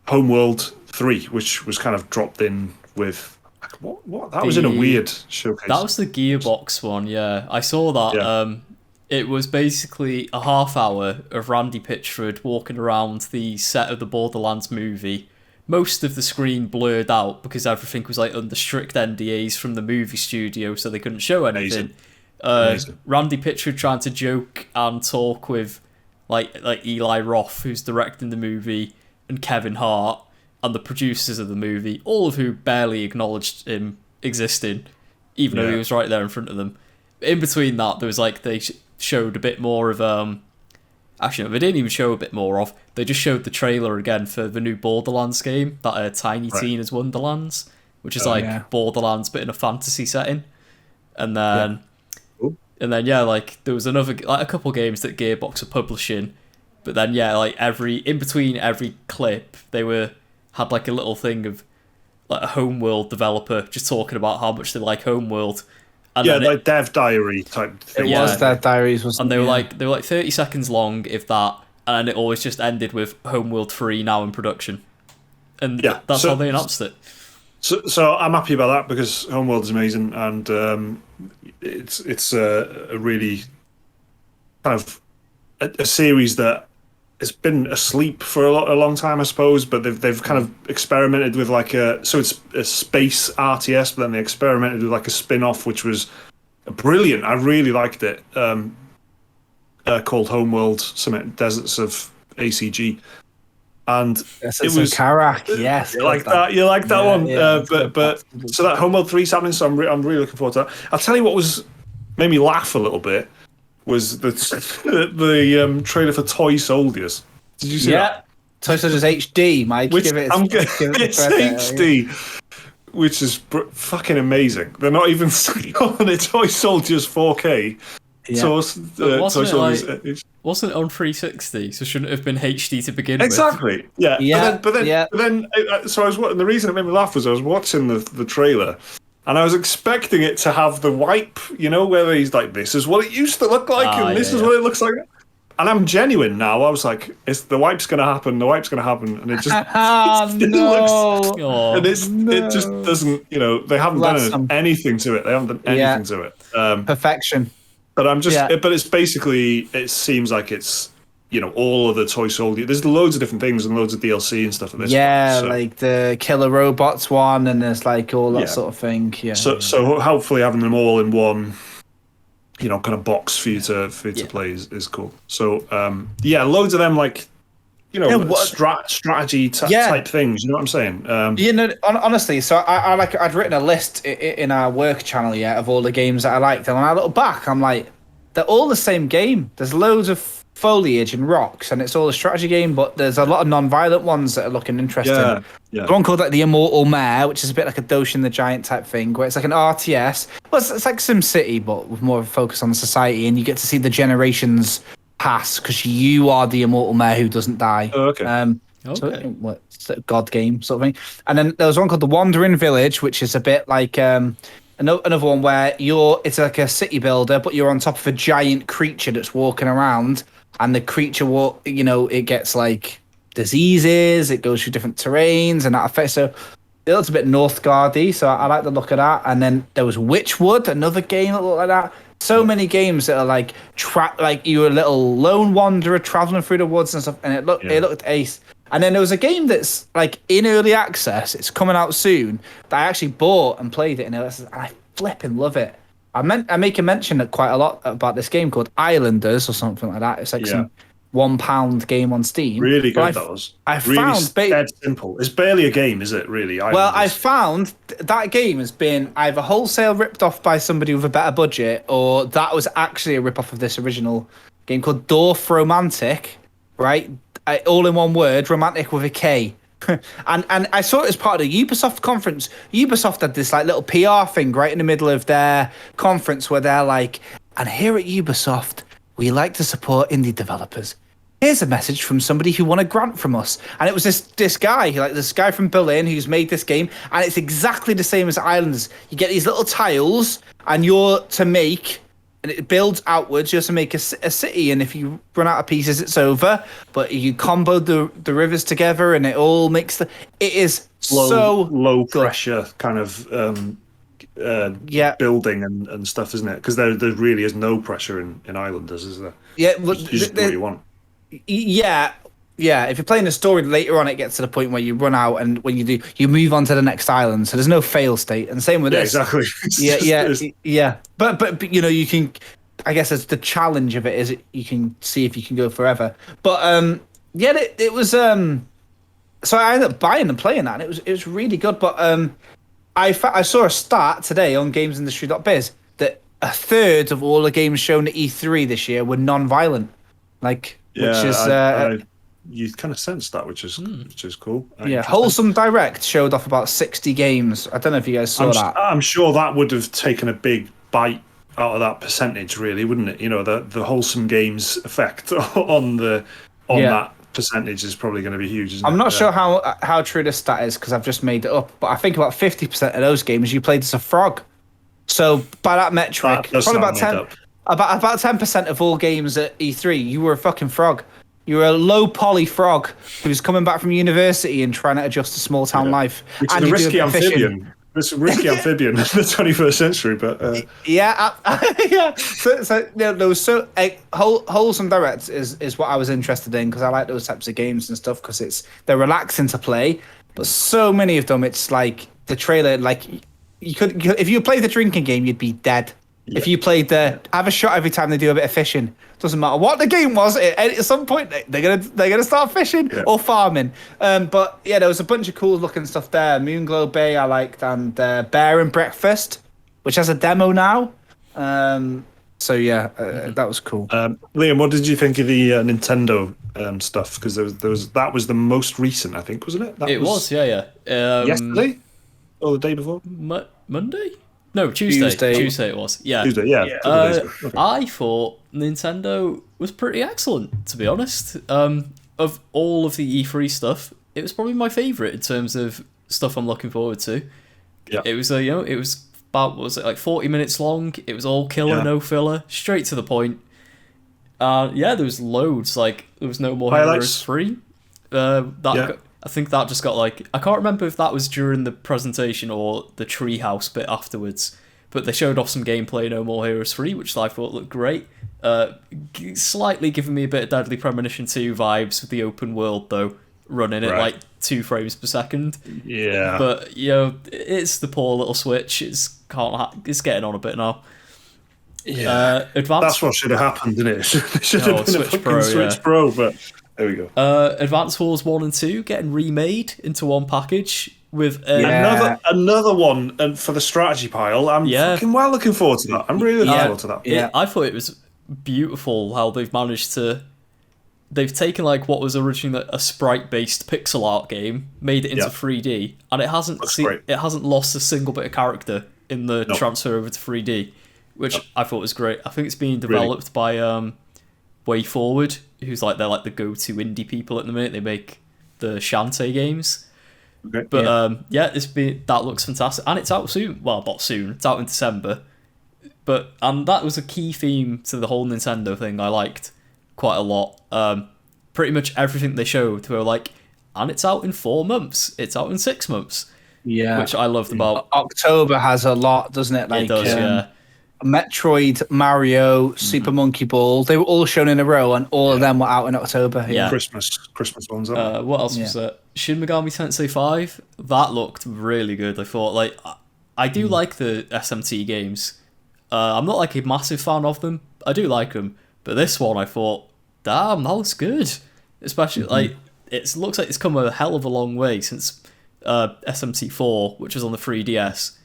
Homeworld 3, which was kind of dropped in with. What? That was in a weird showcase. That was the Gearbox one. Yeah, I saw that. Yeah. It was basically a half hour of Randy Pitchford walking around the set of the Borderlands movie. Most of the screen blurred out because everything was like under strict NDAs from the movie studio, so they couldn't show anything. Amazing. Randy Pitchford trying to joke and talk with like Eli Roth, who's directing the movie, and Kevin Hart, and the producers of the movie, all of who barely acknowledged him existing, even though he was right there in front of them. In between that, there was like they showed a bit more of actually no, they didn't even show a bit more of, they just showed the trailer again for the new Borderlands game, that Tiny Tina's Wonderlands, which is Borderlands but in a fantasy setting. And then like there was another like a couple games that Gearbox are publishing, but then like in between every clip they had like a little thing of like a Homeworld developer just talking about how much they like Homeworld. And like Dev Diary type thing. It was Dev Diaries, wasn't it? And they were like 30 seconds long, if that, and it always just ended with Homeworld 3 now in production. And that's how they announced it. So I'm happy about that because Homeworld is amazing, and it's a really kind of a series that has been asleep for a long time, I suppose. But they've kind of experimented with like so it's a space RTS, but then they experimented with like a spin-off, which was brilliant. I really liked it. Called Homeworld, Deserts of ACG, and it was Karak. Yes, you like that. You like that one. But so that Homeworld 3's happening. So I'm really looking forward to that. I'll tell you what made me laugh a little bit. Was the trailer for Toy Soldiers? Did you see that? Toy Soldiers HD, Mike. It's HD, which is fucking amazing. They're not even on it. Toy Soldiers 4K. Yeah. Wasn't it on 360? So shouldn't it have been HD to begin with? Exactly. Yeah. But then, so I was. And the reason it made me laugh was I was watching the trailer. And I was expecting it to have the wipe, where he's like, this is what it used to look like, and this is what it looks like. And I'm genuine now. I was like, the wipe's going to happen, and it just looks... And it just doesn't, they haven't done anything to it. They haven't done anything to it. Perfection. But I'm just... But it's basically, it seems like it's, all of the Toy Soldier. There's loads of different things and loads of DLC and stuff at this point, so. Like the Killer Robots one, and there's like all that sort of thing. Yeah. So hopefully having them all in one, kind of box for you to play is cool. So loads of them like, strategy type things. You know what I'm saying? Honestly, so I'd written a list in our work channel of all the games that I liked, and when I look back, I'm like, they're all the same game. There's loads of foliage and rocks, and it's all a strategy game, but there's a lot of non-violent ones that are looking interesting. The one called like the Immortal Mare, which is a bit like a Doshin the Giant type thing, where it's like an RTS. Well, it's like SimCity, but with more of a focus on society, and you get to see the generations pass because you are the Immortal Mare who doesn't die. Oh, okay. So it's a god game sort of thing. And then there was one called the Wandering Village, which is a bit like another one where it's like a city builder, but you're on top of a giant creature that's walking around. And the creature it gets like diseases. It goes through different terrains, and that affects. So it looks a bit Northgardy, so I like the look of that. And then there was Witchwood, another game that looked like that. So many games that are like like you were a little lone wanderer traveling through the woods and stuff, and it looked ace. And then there was a game that's like in early access. It's coming out soon. That I actually bought and played it, and I flipping love it. I make a mention quite a lot about this game called Islanders or something like that. It's like some £1 game on Steam. Really good, that was. I really found dead simple. It's barely a game, is it? Really? Well, I found that game has been either wholesale ripped off by somebody with a better budget, or that was actually a rip off of this original game called Dorf Romantic, right? All in one word, romantic with a K. and I saw it as part of the Ubisoft conference. Ubisoft had this like little PR thing right in the middle of their conference where they're like, and here at Ubisoft, we like to support indie developers. Here's a message from somebody who won a grant from us. And it was this guy from Berlin who's made this game, and it's exactly the same as Islands. You get these little tiles, and you're to make, and it builds outwards. You have to make a city, and if you run out of pieces, it's over. But you combo the rivers together, and it all makes it is low good. pressure kind of building and stuff, isn't it? Because there really is no pressure in Islanders, is there? Yeah, you just do what you want. Yeah. If you're playing the story later on, it gets to the point where you run out, and when you do, you move on to the next island. So there's no fail state, and same with this. Exactly. Yeah. But you know, you can. I guess it's the challenge of it is you can see if you can go forever. But it was. So I ended up buying and playing that, and it was really good. But I saw a stat today on GamesIndustry.biz that a third of all the games shown at E3 this year were non-violent, which is. You kind of sense that, which is cool. Wholesome Direct showed off about 60 games. I don't know if you guys saw that. I'm sure that would have taken a big bite out of that percentage, really, wouldn't it? You know, the Wholesome Games effect on that percentage is probably going to be huge. Isn't I'm it? not sure how true this stat is because I've just made it up, but I think about 50% of those games you played as a frog. So by that metric, probably about 10% of all games at E3, you were a fucking frog. You were a low poly frog who's coming back from university and trying to adjust to small town life. Which is a risky amphibian. It's a risky amphibian in the 21st century, but Wholesome Direct is what I was interested in because I like those types of games and stuff because they're relaxing to play, but so many of them it's like the trailer, like you could if you played the drinking game you'd be dead. Yeah. If you played have a shot every time they do a bit of fishing, doesn't matter what the game was. At some point, they're gonna start fishing or farming. But yeah, there was a bunch of cool looking stuff there. Moonglow Bay I liked, and Bear and Breakfast, which has a demo now. So yeah, that was cool. Liam, what did you think of the Nintendo stuff? Because that was the most recent, I think, wasn't it? It was. Yesterday or the day before? Monday. No, Tuesday. Tuesday it was. Yeah. Tuesday, yeah. Okay. I thought Nintendo was pretty excellent, to be honest. Of all of the E3 stuff, it was probably my favourite in terms of stuff I'm looking forward to. Yeah. It was it was about, what was it, like 40 minutes long. It was all killer, no filler, straight to the point. There was loads. Like there was No More Heroes 3. I think that just got I can't remember if that was during the presentation or the treehouse bit afterwards, but they showed off some gameplay No More Heroes 3, which I thought looked great. Slightly giving me a bit of Deadly Premonition 2 vibes with the open world though, running at 2 frames per second. Yeah. But it's the poor little Switch. It's getting on a bit now. Yeah. That's what should have happened, didn't it? It should have been Switch a fucking Switch Pro, but there we go. Advance Wars 1 and 2 getting remade into one package with another one, and for the strategy pile. I'm fucking well looking forward to that. I'm really looking forward to that. Yeah, I thought it was beautiful how they've managed to. They've taken what was originally a sprite-based pixel art game, made it into 3D, and it hasn't lost a single bit of character in the transfer over to 3D, which I thought was great. I think it's being developed by Way Forward, who's they're the go-to indie people at the minute. They make the Shantae games. Okay. But that looks fantastic, and it's out soon. Well, not soon. It's out in December. And that was a key theme to the whole Nintendo thing. I liked quite a lot. pretty much everything they showed, they were like, and it's out in 4 months, it's out in 6 months. Yeah, which I loved about October has a lot, doesn't it? Like, it does, yeah. Metroid, Mario, Super Monkey Ball, they were all shown in a row, and all of them were out in October. Yeah. Christmas ones. What else was there? Shin Megami Tensei 5, that looked really good. I thought, like, I do like the SMT games. I'm not like a massive fan of them. I do like them, but this one I thought, damn, that looks good. Especially like it looks like it's come a hell of a long way since SMT4, which was on the 3DS.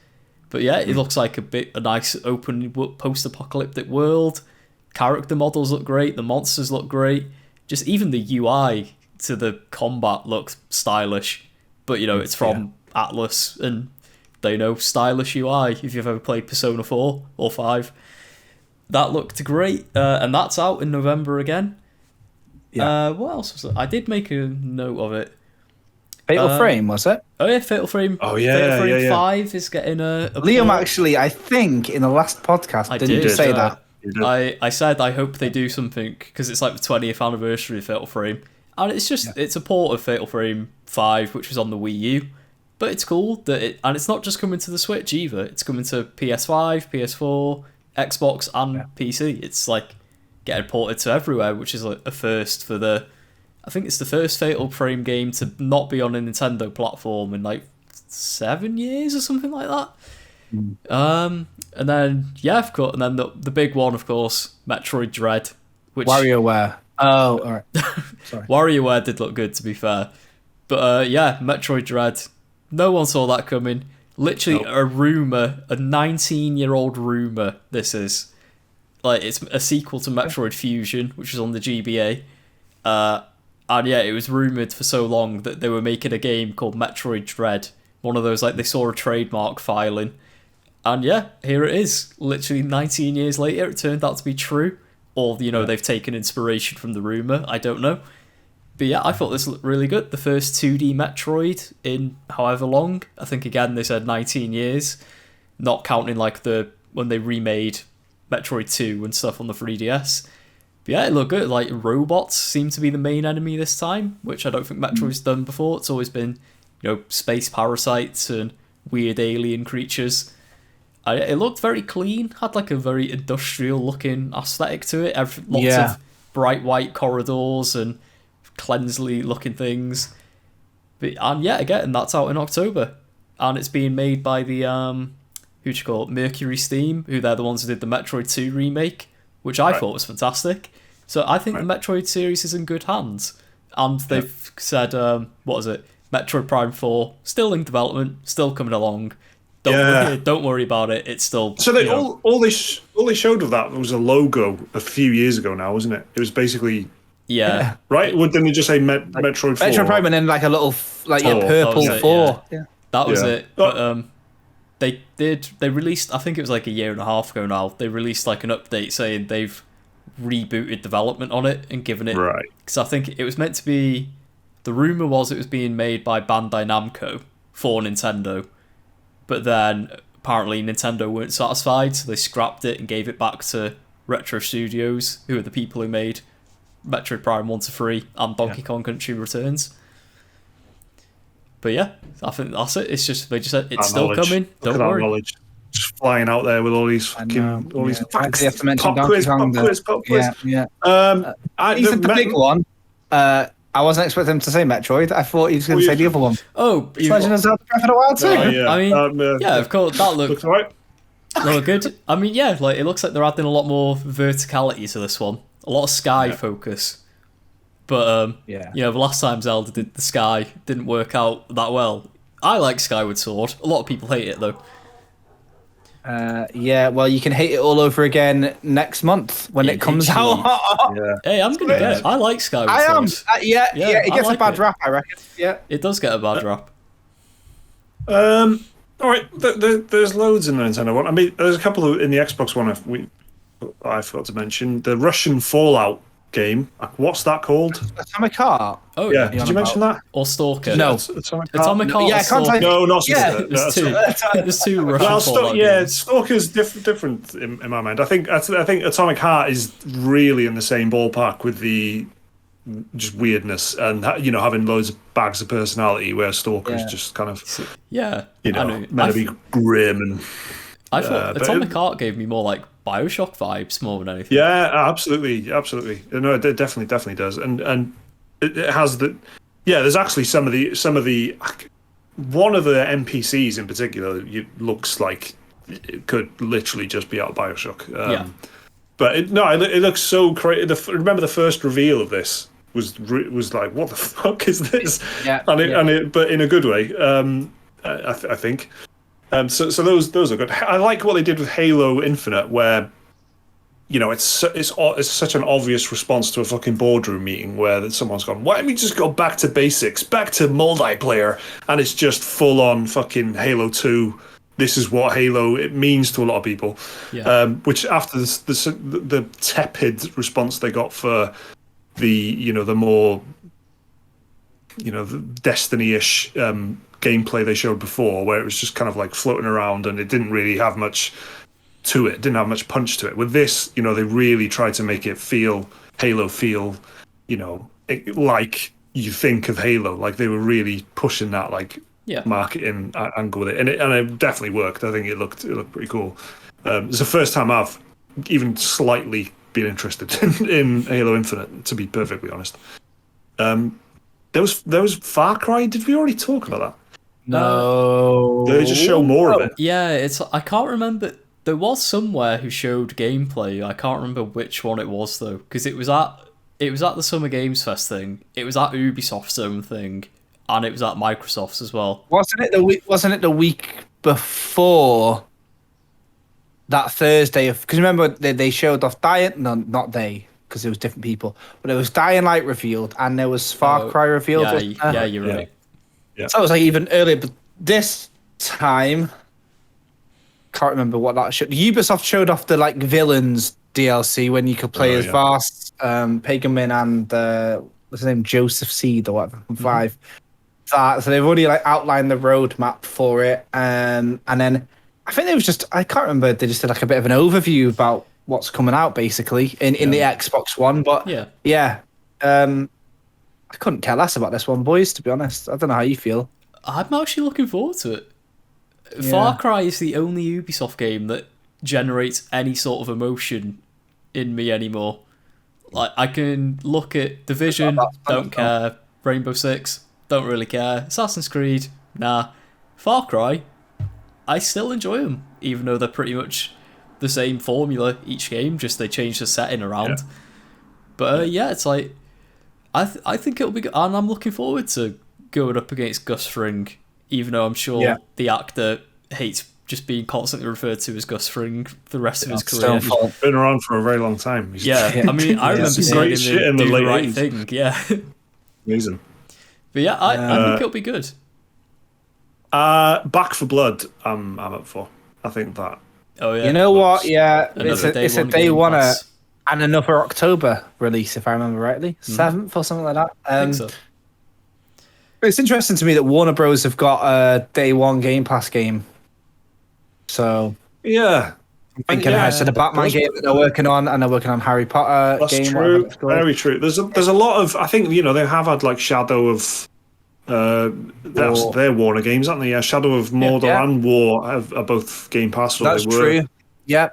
But yeah, it looks like a nice open post-apocalyptic world. Character models look great. The monsters look great. Just even the UI to the combat looks stylish. But you know, it's from Atlas, and they know stylish UI. If you've ever played Persona 4 or 5, that looked great. And that's out in November again. Yeah. What else was it? I did make a note of it. Fatal Frame, was it? Oh yeah, Fatal Frame. Oh yeah, Fatal Frame yeah. 5 is getting a Liam port. Actually, I think in the last podcast, didn't you say that? I said I hope they do something because it's like the 20th anniversary of Fatal Frame, and it's just it's a port of Fatal Frame 5, which was on the Wii U, but it's cool that and it's not just coming to the Switch either. It's coming to PS5, PS4, Xbox, and PC. It's like getting ported to everywhere, which is like a first for the. I think it's the first Fatal Frame game to not be on a Nintendo platform in like 7 years or something like that. And then of course, and then the big one, of course, Metroid Dread, which WarioWare. Oh, all right. Sorry. WarioWare did look good, to be fair, but Metroid Dread. No one saw that coming. Literally a rumor, a 19-year-old rumor. This is like it's a sequel to Metroid Fusion, which was on the GBA. And it was rumoured for so long that they were making a game called Metroid Dread. One of those, like, they saw a trademark filing. And here it is. Literally 19 years later, it turned out to be true. Or, they've taken inspiration from the rumour. I don't know. But I thought this looked really good. The first 2D Metroid in however long. I think, again, they said 19 years. Not counting, like, when they remade Metroid 2 and stuff on the 3DS. It looked good. Like, robots seem to be the main enemy this time, which I don't think Metroid's done before. It's always been, space parasites and weird alien creatures. It looked very clean. Had like a very industrial-looking aesthetic to it. Lots of bright white corridors and cleansely-looking things. Again, that's out in October, and it's being made by the Mercury Steam, who they're the ones who did the Metroid 2 remake, which I thought was fantastic. So I think the Metroid series is in good hands. And they've said, what is it? Metroid Prime 4, still in development, still coming along. Don't worry about it. It's still... So they all they showed of that was a logo a few years ago now, wasn't it? It was basically... Yeah. Right? Didn't they just say Metroid 4? Metroid Prime and then like a little purple 4. Yeah. That was it. But they released, I think it was like a year and a half ago now, they released like an update saying they've rebooted development on it and given it... Right. Because I think it was meant to be... The rumour was it was being made by Bandai Namco for Nintendo. But then apparently Nintendo weren't satisfied, so they scrapped it and gave it back to Retro Studios, who are the people who made Metroid Prime 1 to 3 and Donkey Kong Country Returns. But I think that's it. It's just they just said it's still coming. Don't worry. Knowledge. Just flying out there with all these facts. You have to mention pop quiz. Yeah. He's the big one. I wasn't expecting him to say Metroid. I thought he was going to say the other one. Oh, Legend of Zelda Breath of the Wild too. I mean, of course, that looks right. Look good. I mean, like it looks like they're adding a lot more verticality to this one. A lot of sky focus. But the last time Zelda did the sky didn't work out that well. I like Skyward Sword. A lot of people hate it though. Well, you can hate it all over again next month when it comes out. Hey, I'm gonna get it. I like Skyward Sword. I am. It gets a bad rap, I reckon. Yeah, it does get a bad rap. All right, there's loads in the Nintendo one. I mean, there's a couple in the Xbox one. I forgot to mention the Russian Fallout game. What's that called? Atomic Heart. Oh yeah. Did you mention that? Or Stalker? No. Atomic Heart. Yeah, I can't say. No, not Stalker. There's two Russian Fallout games. Stalker's different in my mind. I think Atomic Heart is really in the same ballpark with the just weirdness, and having loads of bags of personality, where Stalker's just kind of meant to be grim and. I thought Atomic Heart gave me more like Bioshock vibes more than anything. Yeah, absolutely. No, it definitely does, and it has the. Yeah, there's actually some of the one of the NPCs in particular. It looks like it could literally just be out of Bioshock. But it looks so crazy. Remember the first reveal of this was like, what the fuck is this? Yeah, but in a good way. I think. So those are good. I like what they did with Halo Infinite, where it's such an obvious response to a fucking boardroom meeting where someone's gone, why don't we just go back to basics, back to multiplayer, and it's just full on fucking Halo 2. This is what Halo it means to a lot of people. Which after the tepid response they got for the the more the Destiny-ish gameplay they showed before, where it was just kind of like floating around and it didn't really have much to it, didn't have much punch to it. With this, they really tried to make it feel Halo, like you think of Halo, like they were really pushing that marketing angle with it, and it definitely worked. I think it looked pretty cool. It's the first time I've even slightly been interested in Halo Infinite, to be perfectly honest. There was Far Cry. Did we already talk about that? No. They just show more of it. Yeah, I can't remember. There was somewhere who showed gameplay. I can't remember which one it was though, because it was at the Summer Games Fest thing. It was at Ubisoft's own thing, and it was at Microsoft's as well. Wasn't it the week before that Thursday? Because remember they showed off not they, because it was different people, but it was Dying Light revealed, and there was Far Cry revealed. Yeah, you're right. Yeah. So it was like even earlier, but this time, can't remember what that showed. Ubisoft showed off the villains DLC when you could play as Vast, Paganman, and what's his name, Joseph Seed or whatever from 5. So they've already outlined the roadmap for it, and then I think it was just, I can't remember, they just did a bit of an overview about what's coming out basically in the Xbox One, but I couldn't care less about this one, boys, to be honest. I don't know how you feel. I'm actually looking forward to it. Far Cry is the only Ubisoft game that generates any sort of emotion in me anymore. Like, I can look at Division, don't care. Rainbow Six, don't really care. Assassin's Creed, nah. Far Cry, I still enjoy them, even though they're pretty much the same formula each game, just they change the setting around. But it's like, I think it'll be good, and I'm looking forward to going up against Gus Fring, even though I'm sure the actor hates just being constantly referred to as Gus Fring for the rest of his career. Been around for a very long time. I mean, I remember seeing him do the right thing. Yeah, amazing. But I think it'll be good. Back for Blood, I'm up for. I think that. Oh yeah. You know what? Yeah, it's a day one and another October release, if I remember rightly, 7th or something like that. I think so. It's interesting to me that Warner Bros have got a day one Game Pass game. So I'm thinking ahead to the Batman game that they're working on, and they're working on Harry Potter game. That's true. Very true. There's a lot of, I think they have had Shadow of they're Warner games, aren't they? Yeah, Shadow of Mordor and War are both Game Pass. That's true. Yeah.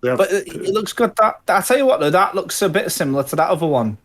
But it looks good. That I tell you what though, that looks a bit similar to that other one.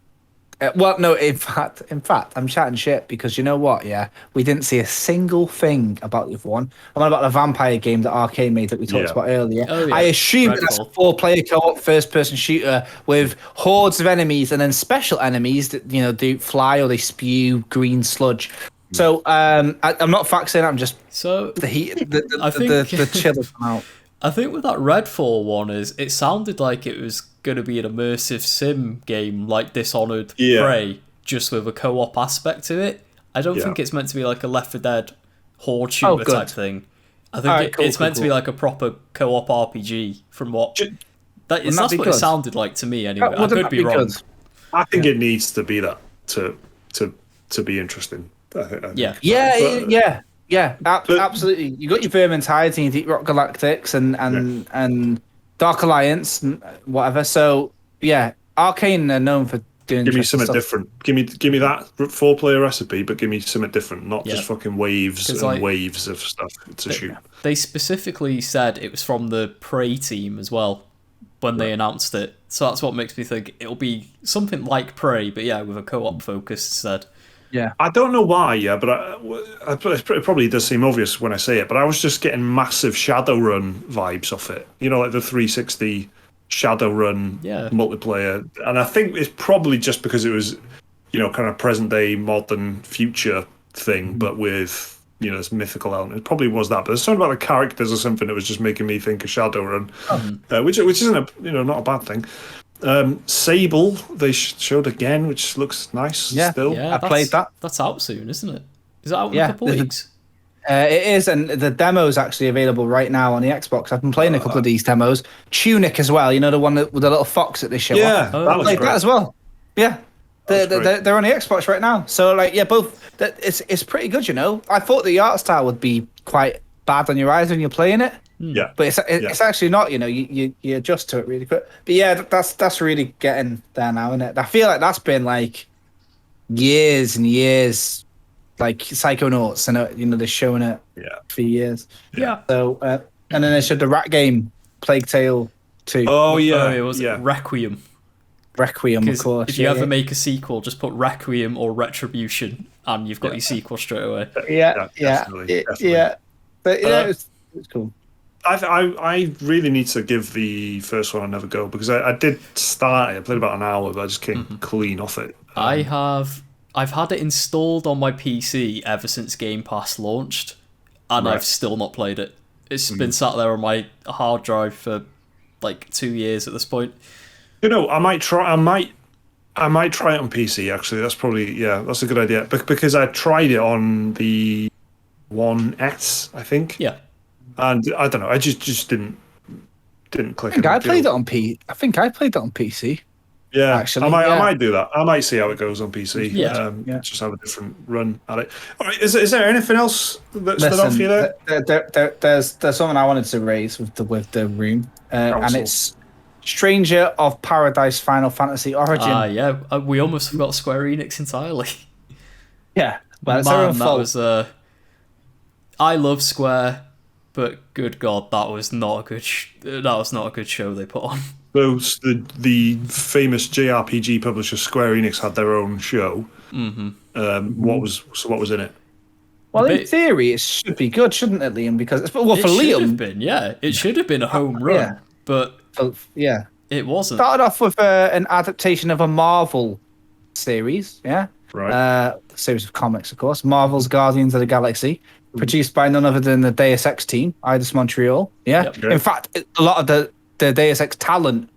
Well, no, in fact, I'm chatting shit because you know what? Yeah, we didn't see a single thing about the other one. I'm on about the vampire game that Arcane made that we talked about earlier. Oh, yeah. I assume that's a 4-player co-op first-person shooter with hordes of enemies and then special enemies that do fly or they spew green sludge. So I'm not faxing. I'm just the heat. The chill has come out. I think with that Redfall one it sounded like it was going to be an immersive sim game like Dishonored Prey, just with a co-op aspect to it. I don't think it's meant to be like a Left 4 Dead horde shooter type thing. I think it's meant to be like a proper co-op RPG from what... That's what it sounded like to me anyway. I could be wrong. I think it needs to be that to be interesting. Absolutely. You got your Vermintide and your Deep Rock Galactics and Dark Alliance and whatever. So Arcane are known for doing Give me interesting something stuff. different. Give me that 4-player recipe, but give me something different, not Yeah. just fucking waves 'Cause, and like, waves of stuff to shoot. They specifically said it was from the Prey team as well when they announced it. So that's what makes me think it'll be something like Prey, but yeah, with a co-op focus instead. Yeah. I don't know why, yeah, but it probably does seem obvious when I say it, but I was just getting massive Shadowrun vibes off it. You know, like the 360 Shadowrun Yeah. multiplayer. And I think it's probably just because it was, you know, kind of present day, modern, future thing, but with, you know, this mythical element. It probably was that, but there's something about the characters or something that was just making me think of Shadowrun, which isn't not a bad thing. Sable they showed again, which looks nice. Yeah. Still, Yeah, I played that. That's out soon, isn't it? Is that out in Yeah, a couple of weeks? It is, and the demo is actually available right now on the Xbox. I've been playing a couple of these demos. Tunic as well, you know, the one with the little fox that they show yeah, off. that I was played great. that as well. Yeah, was great. they're on the Xbox right now. So like, yeah, both. It's pretty good, you know. I thought the art style would be quite bad on your eyes when you're playing it. Yeah, But it's actually not, you know, you adjust to it really quick. But yeah, that's really getting there now, isn't it? I feel like that's been like years and years, like Psychonauts, and you know they're showing it for years. Yeah. So and then they showed the rat game, Plague Tale 2, Oh yeah, it was Requiem. Requiem, of Because course. if you ever make a sequel, just put Requiem or Retribution, and you've got your sequel straight away. yeah, definitely. But yeah, it's cool. I really need to give the first one another go because I did start it. I played about an hour, but I just came clean off it. I've had it installed on my PC ever since Game Pass launched, and I've still not played it. It's been sat there on my hard drive for like 2 years at this point. You know, I might try it on PC. Actually, that's probably that's a good idea. Because I tried it on the One S, I think. Yeah. And I don't know, I just didn't click. I think I played it on PC. Yeah, actually, I might do that. I might see how it goes on PC. Yeah. Just have a different run at it. All right, is there anything else that stood out for you there? There's something I wanted to raise with the room, and it's Stranger of Paradise Final Fantasy Origin. Yeah, we almost forgot Square-Enix entirely. Yeah, well, it's their own fault. I love Square, but good God, that was not a good show they put on. Those the famous JRPG publisher Square Enix had their own show. What was in it? Well, in theory, it should be good, shouldn't it, Liam? Because for Liam, it should have been a home run, but it wasn't. Started off with an adaptation of a Marvel series, Right. Series of comics, of course. Marvel's Guardians of the Galaxy, produced by none other than the Deus Ex team, Eidos Montreal. Yeah. Yep. In fact, a lot of the Deus Ex talent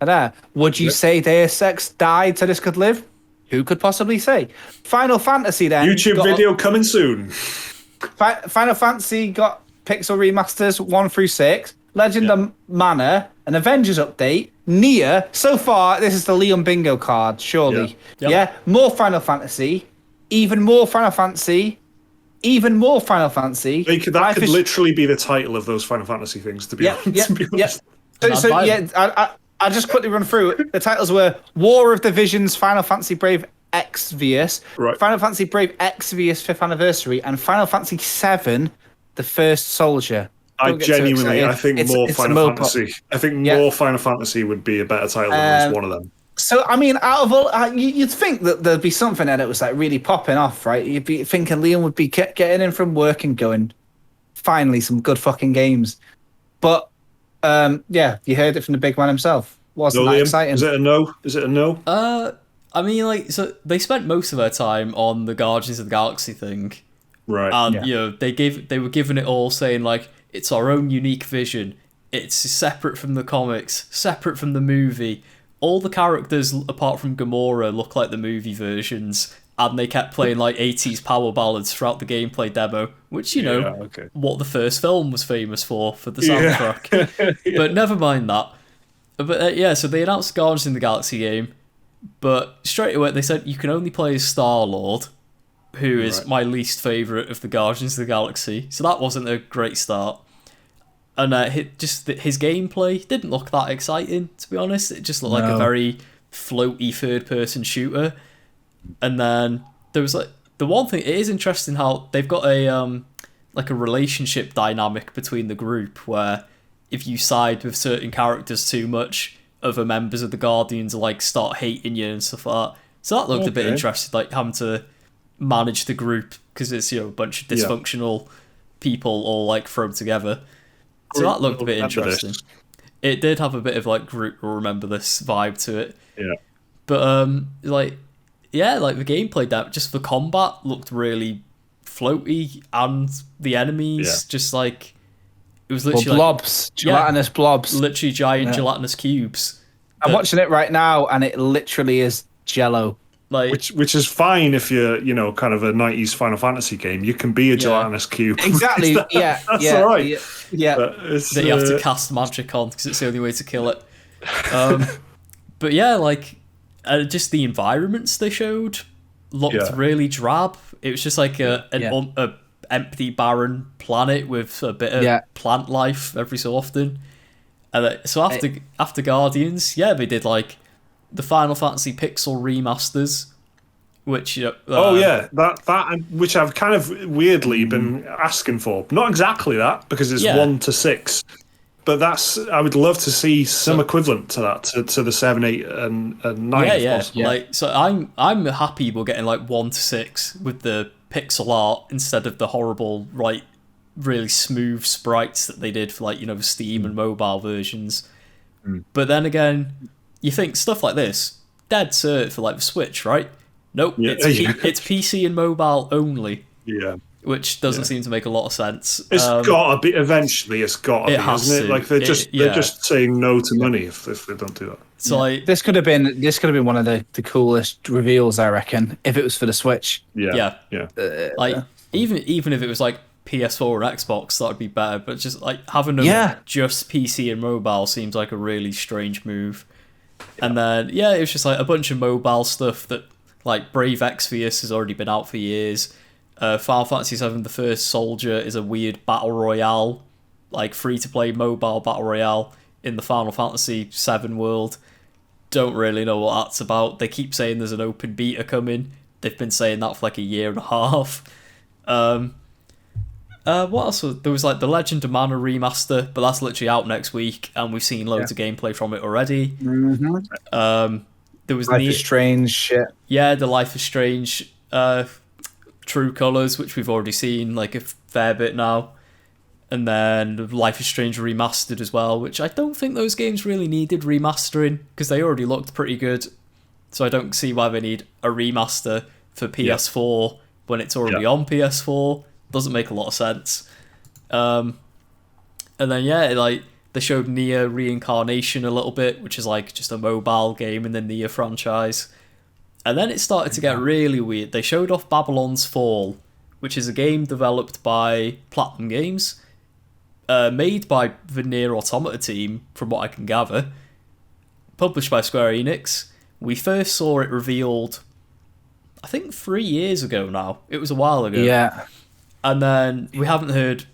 are there. Would you say Deus Ex died so this could live? Who could possibly say? Final Fantasy then. YouTube video coming soon. Final Fantasy got pixel remasters 1 through 6. Legend of Mana, an Avengers update. Nier. So far, this is the Liam Bingo card, surely. Yeah. More Final Fantasy. Even more Final Fantasy. Even more Final Fantasy. That could literally be the title of those Final Fantasy things, to be honest. I'll just quickly run through it. The titles were War of Divisions, Final Fantasy Brave Exvius, Final Fantasy Brave Exvius 5th Anniversary, and Final Fantasy VII, The First Soldier. I think more Final Fantasy. I think more Final Fantasy would be a better title than one of them. So, I mean, out of all, you'd think that there'd be something there that was like really popping off, right? You'd be thinking Liam would be getting in from work and going, finally, some good fucking games. But, you heard it from the big man himself. Wasn't that exciting? Is it a no? I mean, so they spent most of their time on the Guardians of the Galaxy thing. Right. And, they were giving it all, saying, like, it's our own unique vision. It's separate from the comics, separate from the movie. All the characters, apart from Gamora, look like the movie versions, and they kept playing like 80s power ballads throughout the gameplay demo, which, what the first film was famous for the soundtrack. But never mind that. But so they announced Guardians of the Galaxy game, but straight away they said you can only play as Star-Lord, who is my least favourite of the Guardians of the Galaxy, so that wasn't a great start. And his gameplay didn't look that exciting, to be honest. It just looked like a very floaty third-person shooter. And then there was like the one thing. It is interesting how they've got a like a relationship dynamic between the group where if you side with certain characters too much, other members of the Guardians like start hating you and stuff like that. So that looked a bit interesting, like having to manage the group because it's a bunch of dysfunctional people all like thrown together. So that looked a bit interesting. It did have a bit of like group will remember this vibe to it. Yeah. But like the gameplay just the combat looked really floaty, and the enemies just like it was literally blobs, gelatinous blobs, literally giant gelatinous cubes. I'm watching it right now, and it literally is Jello. Like, which is fine if you're kind of a 90s Final Fantasy game. You can be a gelatinous cube. Exactly. That's all right. Yeah. That you have to cast magic on because it's the only way to kill it. But yeah, like just the environments they showed looked really drab. It was just like a empty, barren planet with a bit of plant life every so often. And so after Guardians, they did like the Final Fantasy Pixel remasters, which that which I've kind of weirdly been asking for. Not exactly that because it's 1 to 6, but I would love to see some equivalent to that to the 7, 8, and 9. Like so, I'm happy we're getting like 1 to 6 with the pixel art instead of the horrible really smooth sprites that they did for like the Steam and mobile versions. But then again, you think stuff like this dead cert for like the Switch, right? Nope, it's PC and mobile only. Yeah, which doesn't seem to make a lot of sense. It's got to be eventually. It's got to be, hasn't it? Like they're just saying no to money if they don't do that. So like this could have been one of the coolest reveals, I reckon, if it was for the Switch. Yeah. Even if it was like PS4 or Xbox, that would be better. But just like having them just PC and mobile seems like a really strange move. And then it was just like a bunch of mobile stuff that like Brave Exvius has already been out for years. Final Fantasy VII: The First Soldier is a weird battle royale, like free to play mobile battle royale in the Final Fantasy VII world. Don't really know what that's about. They keep saying there's an open beta coming. They've been saying that for like a year and a half. What else? There was like the Legend of Mana remaster, but that's literally out next week, and we've seen loads of gameplay from it already. There was Life is Strange shit. Yeah, the Life is Strange True Colors, which we've already seen like a fair bit now, and then Life is Strange remastered as well, which I don't think those games really needed remastering because they already looked pretty good. So I don't see why they need a remaster for PS4 when it's already on PS4. Doesn't make a lot of sense. And then like they showed Nier Reincarnation a little bit, which is like just a mobile game in the Nier franchise. And then it started to get really weird. They showed off Babylon's Fall, which is a game developed by Platinum Games, made by the Nier Automata team, from what I can gather, published by Square-Enix. We first saw it revealed, I think 3 years ago now. It was a while ago. Yeah. And then we haven't heard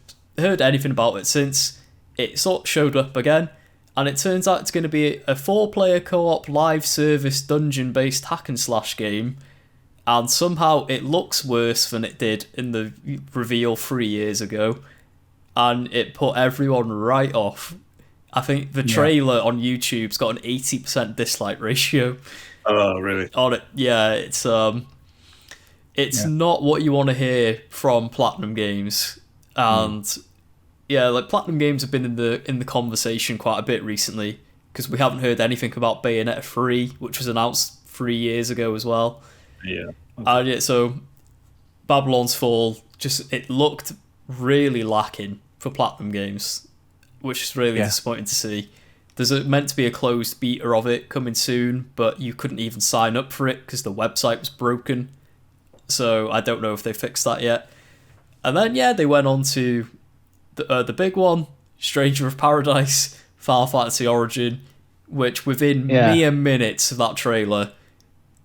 anything about it since. It sort of showed up again, and it turns out it's going to be a 4-player co-op live service dungeon-based hack and slash game, and somehow it looks worse than it did in the reveal 3 years ago, and it put everyone right off. I think the trailer on YouTube's got an 80% dislike ratio. Oh, really? On it, yeah. It's not what you want to hear from Platinum Games, and like Platinum Games have been in the conversation quite a bit recently because we haven't heard anything about Bayonetta 3, which was announced 3 years ago as well. Yeah. So Babylon's Fall it looked really lacking for Platinum Games, which is really disappointing to see. There's meant to be a closed beta of it coming soon, but you couldn't even sign up for it because the website was broken. So I don't know if they fixed that yet. And then they went on to the big one, Stranger of Paradise, Final Fantasy Origin, which within mere minutes of that trailer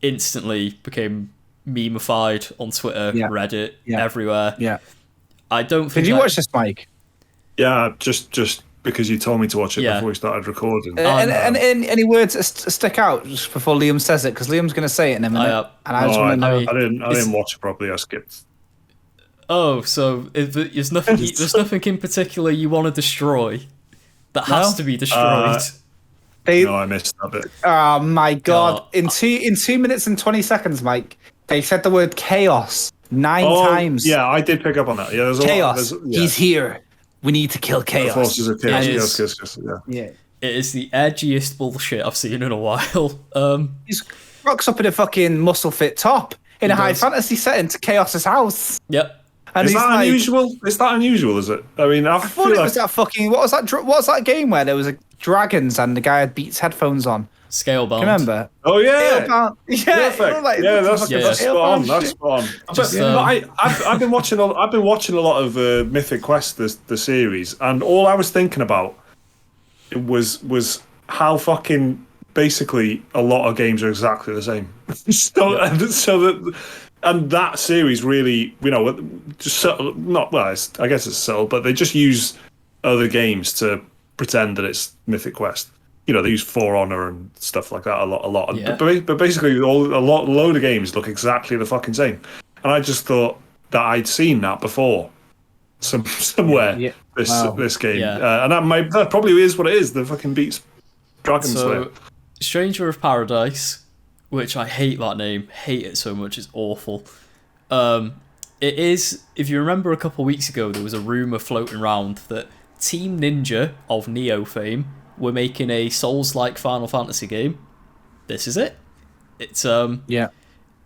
instantly became memeified on Twitter, Reddit, everywhere. Yeah. I don't think. Did you watch this, Mike? Yeah, just because you told me to watch it Yeah. before we started recording. And any words that stick out just before Liam says it, because Liam's going to say it in a minute, and I just want to know. I didn't watch it properly. I skipped. Oh, so there's nothing. There's nothing in particular you want to destroy that has to be destroyed. No, I missed that bit. Oh my god! In 2 minutes and 20 seconds, Mike, they said the word chaos 9 times. Yeah, I did pick up on that. Yeah, there's a chaos. lot. He's here. We need to kill chaos. Forces of chaos. Yes. Yeah. It is the edgiest bullshit I've seen in a while. He rocks up in a fucking muscle fit top in a high does. fantasy setting to Chaos's house. Yep. And Is he's that like, unusual? Is that unusual? Is it? I mean, I thought feel it like was that fucking. What was that game where there was dragons and the guy had Beats headphones on? Scalebound. Remember? oh yeah. Scalebound. Yeah, Perfect. like, Yeah, that's Yeah. spot on. That's spot on. Just, But I've been watching. I've been watching a lot of Mythic Quest, the series, and all I was thinking about was how fucking basically a lot of games are exactly the same. And that series really, just subtle, not well. I guess it's subtle, but they just use other games to pretend that it's Mythic Quest. They use For Honor and stuff like that a lot. Yeah. But basically, a load of games look exactly the fucking same. And I just thought that I'd seen that before, somewhere. Yeah. This game, Yeah. and that probably is what it is. The fucking Beats Dragon Slayer. So, Stranger of Paradise, which I hate that name, hate it so much, it's awful. It is, if you remember a couple of weeks ago, there was a rumour floating around that Team Ninja of Neo fame were making a Souls-like Final Fantasy game. This is it. It's Yeah.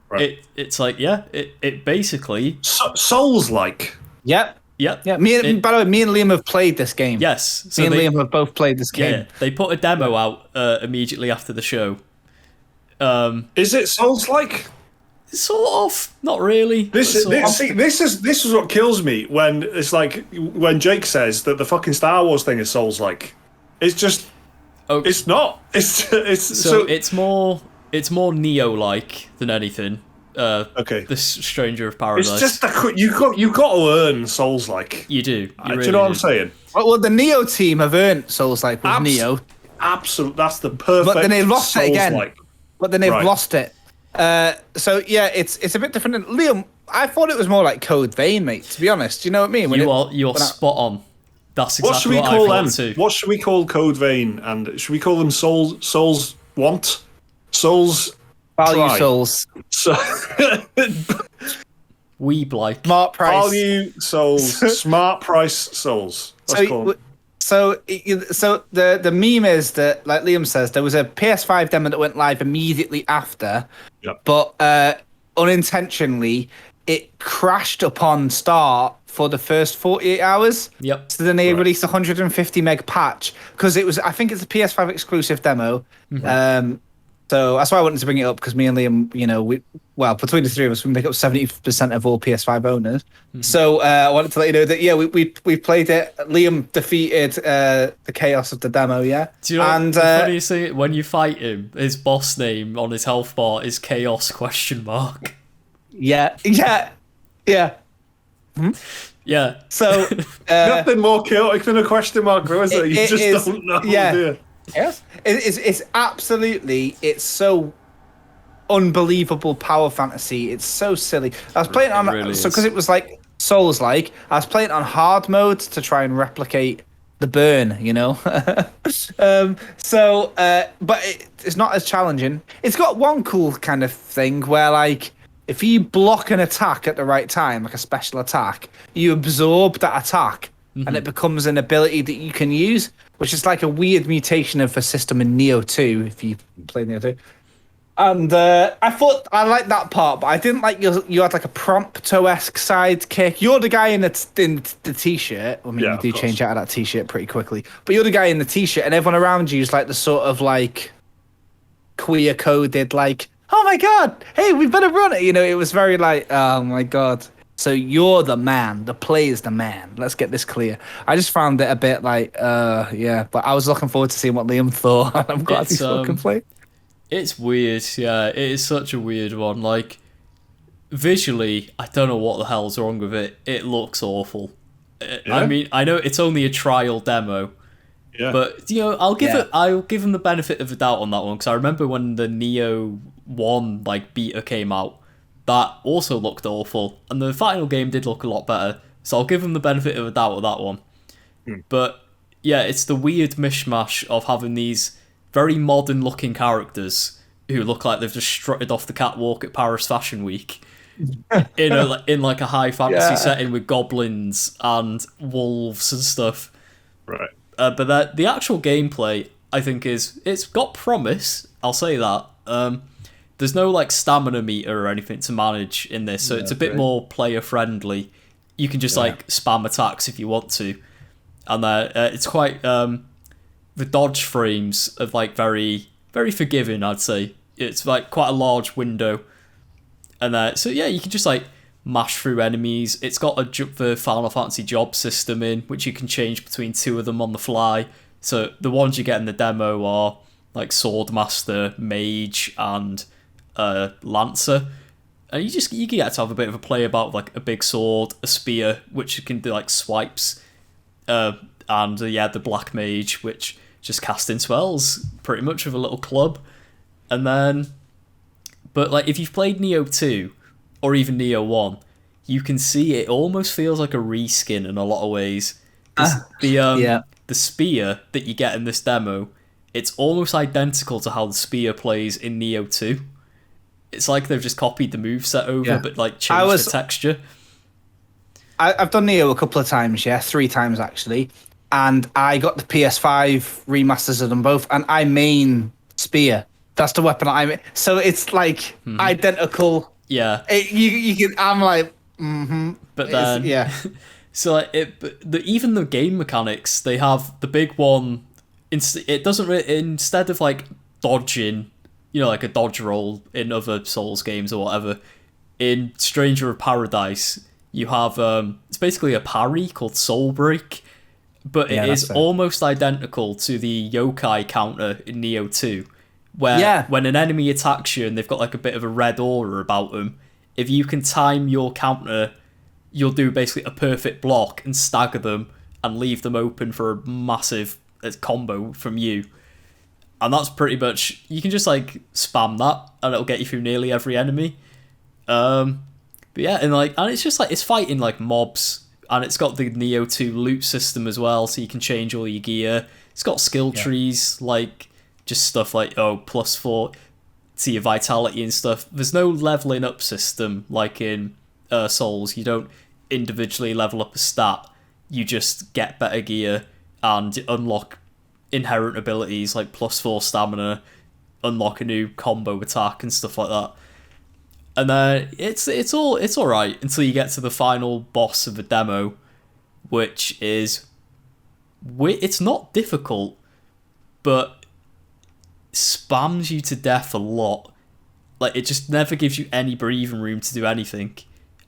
Right. It's like it basically Souls-like. Yep. yeah. Yeah. By the way, me and Liam have played this game. Yes. So Me and Liam have both played this game. yeah, they put a demo out immediately after the show. Is it Souls-like? Sort of, not really. This is what kills me when it's like when Jake says that the fucking Star Wars thing is Souls-like. It's just, it's not. It's it's more Neo-like than anything. Okay. The Stranger of Paradise. It's just you got to earn Souls-like. You do. Do you know what I'm saying? Well, the Neo team have earned Souls-like with Neo. Absolutely, that's the perfect. But then they lost it again. Souls-like. But then they've Right. lost it. So yeah, it's a bit different. Liam, I thought it was more like Code Vein, mate. To be honest, do you know what I mean? You're spot on. That's What should exactly we what, call I them? thought too. What should we call Code Vein? And should we call them Souls Want? Souls Value Try. Souls. So, Weeb-like. Smart price. Value Souls. Smart price Souls. Let's call them. So the meme is that, like Liam says, there was a PS5 demo that went live immediately after, Yep. but unintentionally it crashed upon start for the first 48 hours. Yep. So then they released a 150 meg patch because I think it's a PS5 exclusive demo. So that's why I wanted to bring it up, because me and Liam, between the three of us, we make up 70% of all PS5 owners. So I wanted to let you know that, we played it. Liam defeated the chaos of the demo, yeah? Do you know the funniest thing? When you fight him, his boss name on his health bar is Chaos ? Yeah. Yeah. So Nothing more chaotic than a question mark, though, is it? You just don't know. Yeah. Do you? Yes, it's absolutely, it's so unbelievable power fantasy. It's so silly. I was playing on really so is. because it was like Souls-like. I was playing on hard mode to try and replicate the burn, but it's not as challenging. It's got one cool kind of thing where, like, if you block an attack at the right time, like a special attack, you absorb that attack. And it becomes an ability that you can use, which is like a weird mutation of a system in Neo 2, if you play Neo 2. And I thought I liked that part, but I didn't like you had like a Prompto-esque sidekick. You're the guy in the t-shirt. I mean, Yeah, you do of course. change out of that t-shirt pretty quickly. But you're the guy in the t-shirt, and everyone around you is like the sort of like queer-coded, like, oh my God, hey, we better run it. It was very like, oh my God. So you're the man. The play is the man. Let's get this clear. I just found it a bit like, but I was looking forward to seeing what Liam thought. I'm glad he's fucking played. It's weird, yeah. It is such a weird one. Like, visually, I don't know what the hell's wrong with it. It looks awful. I mean, I know it's only a trial demo, Yeah. But I'll give them the benefit of the doubt on that one, because I remember when the Neo 1 beta came out, that also looked awful, and the final game did look a lot better. So I'll give them the benefit of the doubt of that one. But yeah, it's the weird mishmash of having these very modern looking characters who look like they've just strutted off the catwalk at Paris Fashion Week in a high fantasy setting with goblins and wolves and stuff. Right. But the actual gameplay, I think, it's got promise. I'll say that. There's no stamina meter or anything to manage in this, so it's a bit more player friendly. You can just spam attacks if you want to, and it's quite the dodge frames are very very forgiving. I'd say it's quite a large window, and so yeah, you can just mash through enemies. It's got the Final Fantasy job system in, which you can change between two of them on the fly. So the ones you get in the demo are Swordmaster, Mage, and Lancer. And you get to have a bit of a play about a big sword, a spear, which you can do swipes, and the Black Mage, which just casting spells pretty much with a little club. And then, but if you've played Neo 2 or even Neo 1, you can see it almost feels like a reskin in a lot of ways. The spear that you get in this demo, it's almost identical to how the spear plays in Neo 2. It's like they've just copied the moveset over, but changed the texture. I've done Neo a couple of times, 3 times actually, and I got the PS5 remasters of them both, and I main spear. That's the weapon I main. So it's identical. Yeah. You can. I'm mm-hmm. But then so even the game mechanics, they have the big one. It doesn't instead of dodging, a dodge roll in other Souls games or whatever. In Stranger of Paradise, you have it's basically a parry called Soul Break, but it is almost identical to the yokai counter in Neo 2, where when an enemy attacks you and they've got a bit of a red aura about them, if you can time your counter, you'll do basically a perfect block and stagger them and leave them open for a massive combo from you. And that's pretty much, you can just spam that and it'll get you through nearly every enemy. But yeah, and it's just it's fighting mobs, and it's got the Neo 2 loot system as well, so you can change all your gear. It's got skill trees, just stuff +4 to your vitality and stuff. There's no leveling up system like in Souls. You don't individually level up a stat. You just get better gear and unlock inherent abilities +4 stamina, unlock a new combo attack and stuff like that. And then it's all right until you get to the final boss of the demo, which is it's not difficult, but spams you to death a lot. It just never gives you any breathing room to do anything,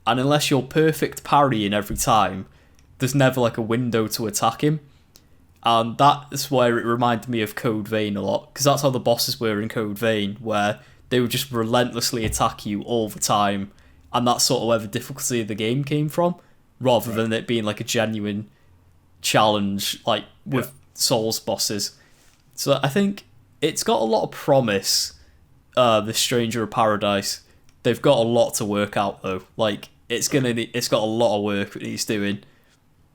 and unless you're perfect parrying every time, there's never a window to attack him. And that's where it reminded me of Code Vein a lot, because that's how the bosses were in Code Vein, where they would just relentlessly attack you all the time, and that's sort of where the difficulty of the game came from, rather than it being a genuine challenge with Souls bosses. So I think it's got a lot of promise, this Stranger of Paradise. They've got a lot to work out though. It's got a lot of work that he's doing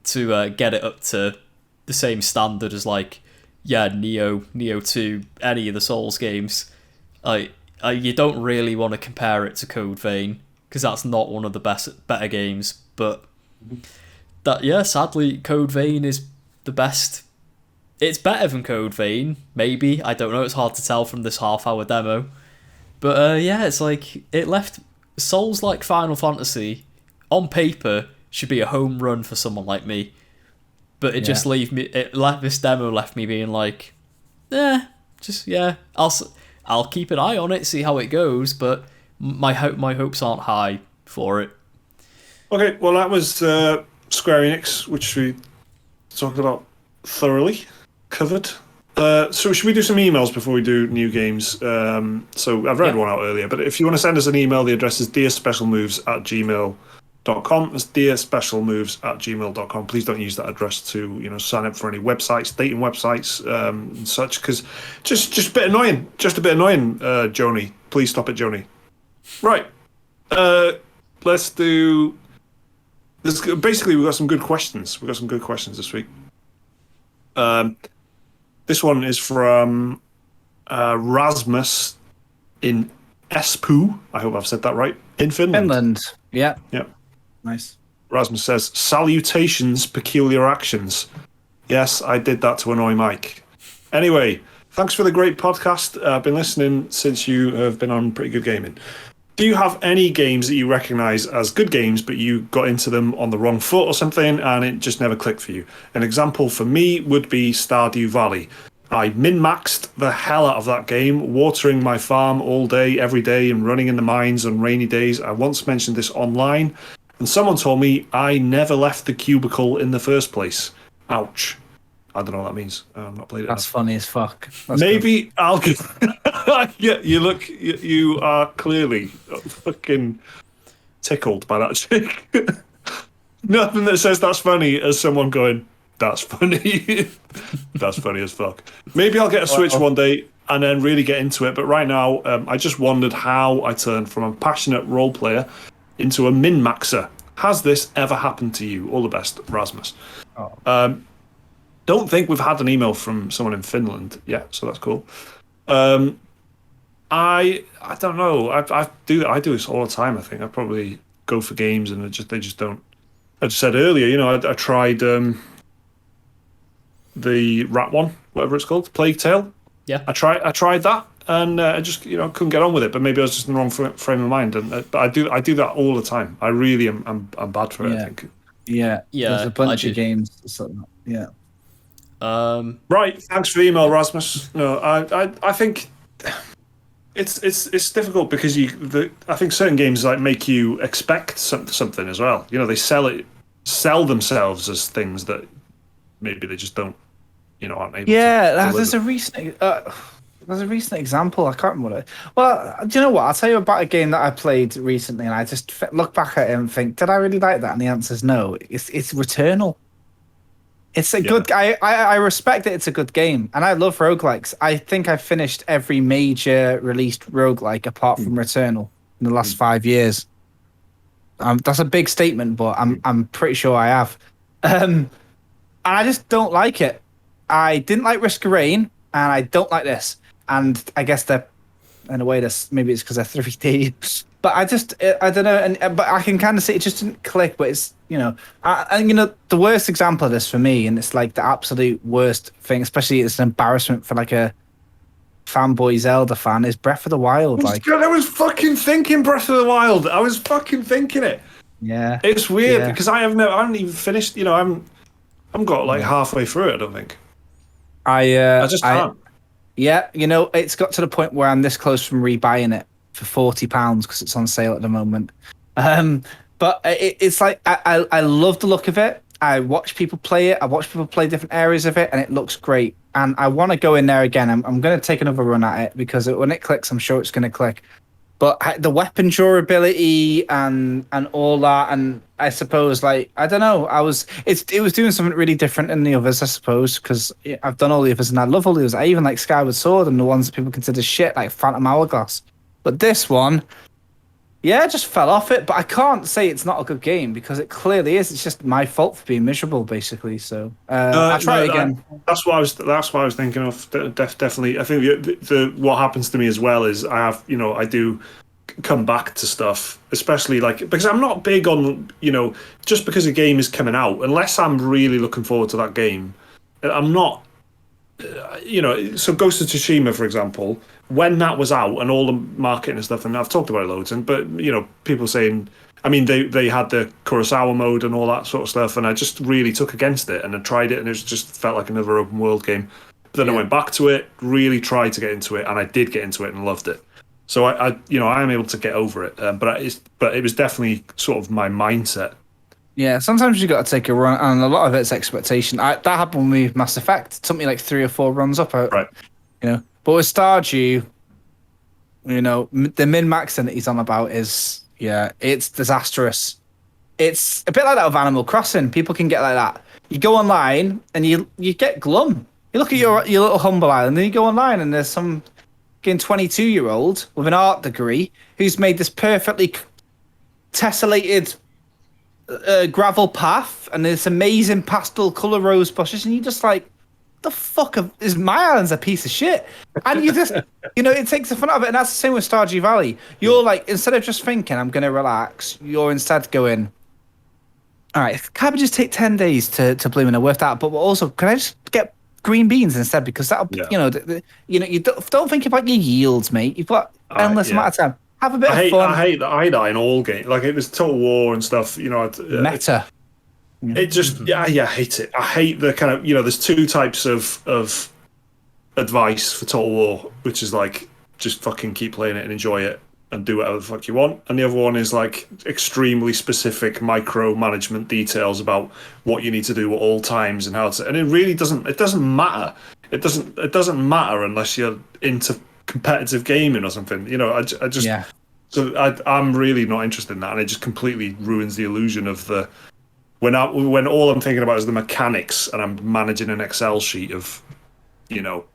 to get it up to the same standard as Neo 2, any of the Souls games. You don't really want to compare it to Code Vein, because that's not one of the better games, but sadly Code Vein is the best. It's better than Code Vein, maybe, I don't know, it's hard to tell from this half-hour demo, but it's it left Souls like Final Fantasy on paper should be a home run for someone like me, but this demo left me being I'll keep an eye on it, see how it goes, but my hopes aren't high for it. Okay, well that was Square-Enix, which we talked about thoroughly, covered. So should we do some emails before we do new games? So I've read one out earlier, but if you want to send us an email, the address is dearspecialmoves@gmail.com. That's dearspecialmoves@gmail.com. Please don't use that address to sign up for any websites, dating websites, and such, because just a bit annoying. Just a bit annoying, Joni. Please stop it, Joni. Right. Let's do. Basically, we've got some good questions. We've got some good questions this week. This one is from Rasmus in Espoo. I hope I've said that right. In Finland. Yeah. Yeah. Nice. Rasmus says, "Salutations, peculiar actions." Yes, I did that to annoy Mike. Anyway, thanks for the great podcast. I've been listening since you have been on Pretty Good Gaming. Do you have any games that you recognise as good games, but you got into them on the wrong foot or something, and it just never clicked for you? An example for me would be Stardew Valley. I min-maxed the hell out of that game, watering my farm all day, every day, and running in the mines on rainy days. I once mentioned this online, and someone told me I never left the cubicle in the first place. Ouch. I don't know what that means. I've not played it. That's funny as fuck. That's Maybe good. I'll get... Yeah, you are clearly fucking tickled by that chick. Nothing that says that's funny as someone going, that's funny. That's funny as fuck. Maybe I'll get a Switch one day and then really get into it. But right now, I just wondered how I turned from a passionate role player into a min-maxer. Has this ever happened to you? All the best, Rasmus. Don't think we've had an email from someone in Finland yet, so that's cool. I don't know. I do this all the time. I think I probably go for games and they just don't. I just said earlier, I tried the rat one, whatever it's called, Plague Tale. Yeah. I tried that and I just couldn't get on with it. But maybe I was just in the wrong frame of mind. And but I do that all the time. I really am. I'm bad for it. I think. Yeah. There's a bunch of games. Yeah. Right. Thanks for the email, Rasmus. No, I think it's difficult because I think certain games make you expect something as well. They sell themselves as things that maybe they just don't, aren't able. Yeah, there's a recent example. I can't remember what it. Well, do you know what? I'll tell you about a game that I played recently, and I just look back at it and think, did I really like that? And the answer is no. It's Returnal. It's a good. I respect that it's a good game, and I love roguelikes. I think I've finished every major released roguelike apart from Returnal in the last 5 years. That's a big statement, but I'm pretty sure I have. And I just don't like it. I didn't like Risk of Rain, and I don't like this. And I guess they're, in a way, maybe it's because they're 3D. But I don't know. But I can kind of see it just didn't click. But it's, the worst example of this for me, and it's like the absolute worst thing, especially it's an embarrassment for like a fanboy Zelda fan, is Breath of the Wild. I was fucking thinking Breath of the Wild. I was fucking thinking it. Yeah. It's weird because I haven't even finished. I haven't got like halfway through it. I don't think. I just can't. Yeah, it's got to the point where I'm this close from rebuying it for £40 because it's on sale at the moment. But it's like I love the look of it. I watch people play it. I watch people play different areas of it, and it looks great. And I want to go in there again. I'm going to take another run at it because when it clicks, I'm sure it's going to click. But the weapon durability and all that, and I suppose I don't know. It was doing something really different than the others, I suppose, because I've done all the others and I love all the others. I even like Skyward Sword and the ones that people consider shit, like Phantom Hourglass. But this one, I just fell off it. But I can't say it's not a good game because it clearly is. It's just my fault for being miserable, basically. So I'll try it again. That's what I was thinking of. Definitely, I think what happens to me as well is I do come back to stuff, especially because I'm not big on just because a game is coming out, unless I'm really looking forward to that game. I'm not. So Ghost of Tsushima, for example, when that was out and all the marketing and stuff, and I've talked about it loads, but people saying, they had the Kurosawa mode and all that sort of stuff, and I just really took against it, and I tried it, and it just felt like another open world game. But then I went back to it, really tried to get into it, and I did get into it and loved it. So I am able to get over it, but it was definitely sort of my mindset. Yeah, sometimes you got to take a run, and a lot of it's expectation. That happened with me with Mass Effect. It took me like 3 or 4 runs up. Right. But with Stardew, the min-maxing that he's on about is, it's disastrous. it's a bit like that with Animal Crossing. People can get like that. You go online and you get glum. You look at your little humble island, and you go online and there's some 22-year-old with an art degree who's made this perfectly tessellated gravel path and this amazing pastel color rose bushes, and you're just like, the fuck is my island's a piece of shit. And you just, it takes the fun out of it. And that's the same with Stardew Valley. You're like, instead of just thinking, I'm going to relax, you're instead going, all right, can't we just take 10 days to bloom and worth that? But also, can I just get green beans instead? Because that'll, you don't think about your yields, mate. You've got endless amount of time. Have a bit of fun. I hate that in all games. Like, it was Total War and stuff, Meta. It just, I hate it. I hate the kind of, there's two types of advice for Total War, which is like, just fucking keep playing it and enjoy it and do whatever the fuck you want. And the other one is like extremely specific micromanagement details about what you need to do at all times and how to, and it really doesn't matter. It doesn't matter unless you're into competitive gaming or something. So I'm really not interested in that, and it just completely ruins the illusion of the, when all I'm thinking about is the mechanics and I'm managing an Excel sheet of,